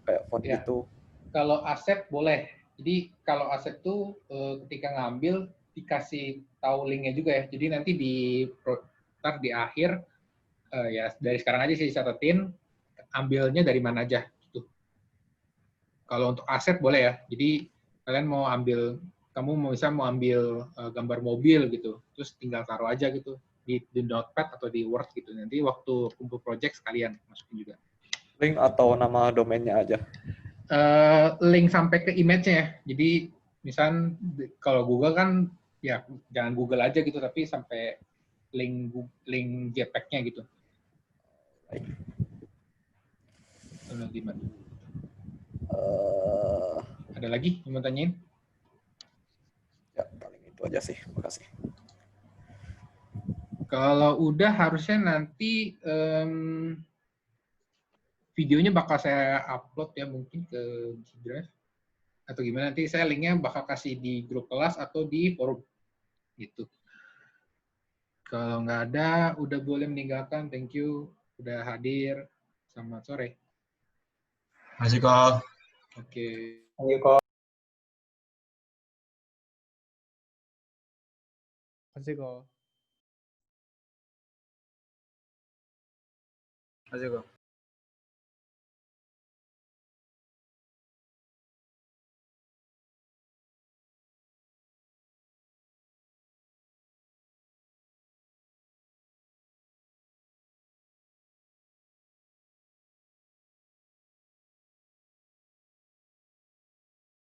kayak font ya, gitu. Kalau aset boleh. Jadi kalau aset tuh ketika ngambil dikasih tahu linknya juga ya. Jadi nanti di akhir ya dari sekarang aja sih catetin ambilnya dari mana aja gitu. Kalau untuk aset boleh ya. Jadi kalian mau ambil, kamu mau ambil gambar mobil gitu, terus tinggal taruh aja gitu di Notepad atau di Word gitu. Nanti waktu kumpul project sekalian masukin juga. Link atau nama domainnya aja. Link sampai ke image-nya ya. Jadi misal kalau Google kan ya jangan Google aja gitu, tapi sampai link JPEG-nya gitu. Baik. Ada lagi yang mau tanyain? Ya, paling itu aja sih. Makasih. Kalau udah harusnya nanti videonya bakal saya upload ya mungkin ke G Drive atau gimana, nanti saya linknya bakal kasih di grup kelas atau di forum gitu. Kalau nggak ada, udah boleh meninggalkan. Thank you udah hadir. Selamat sore. Masih kok. Oke. Ayo kok. Masih kok. Masih kok.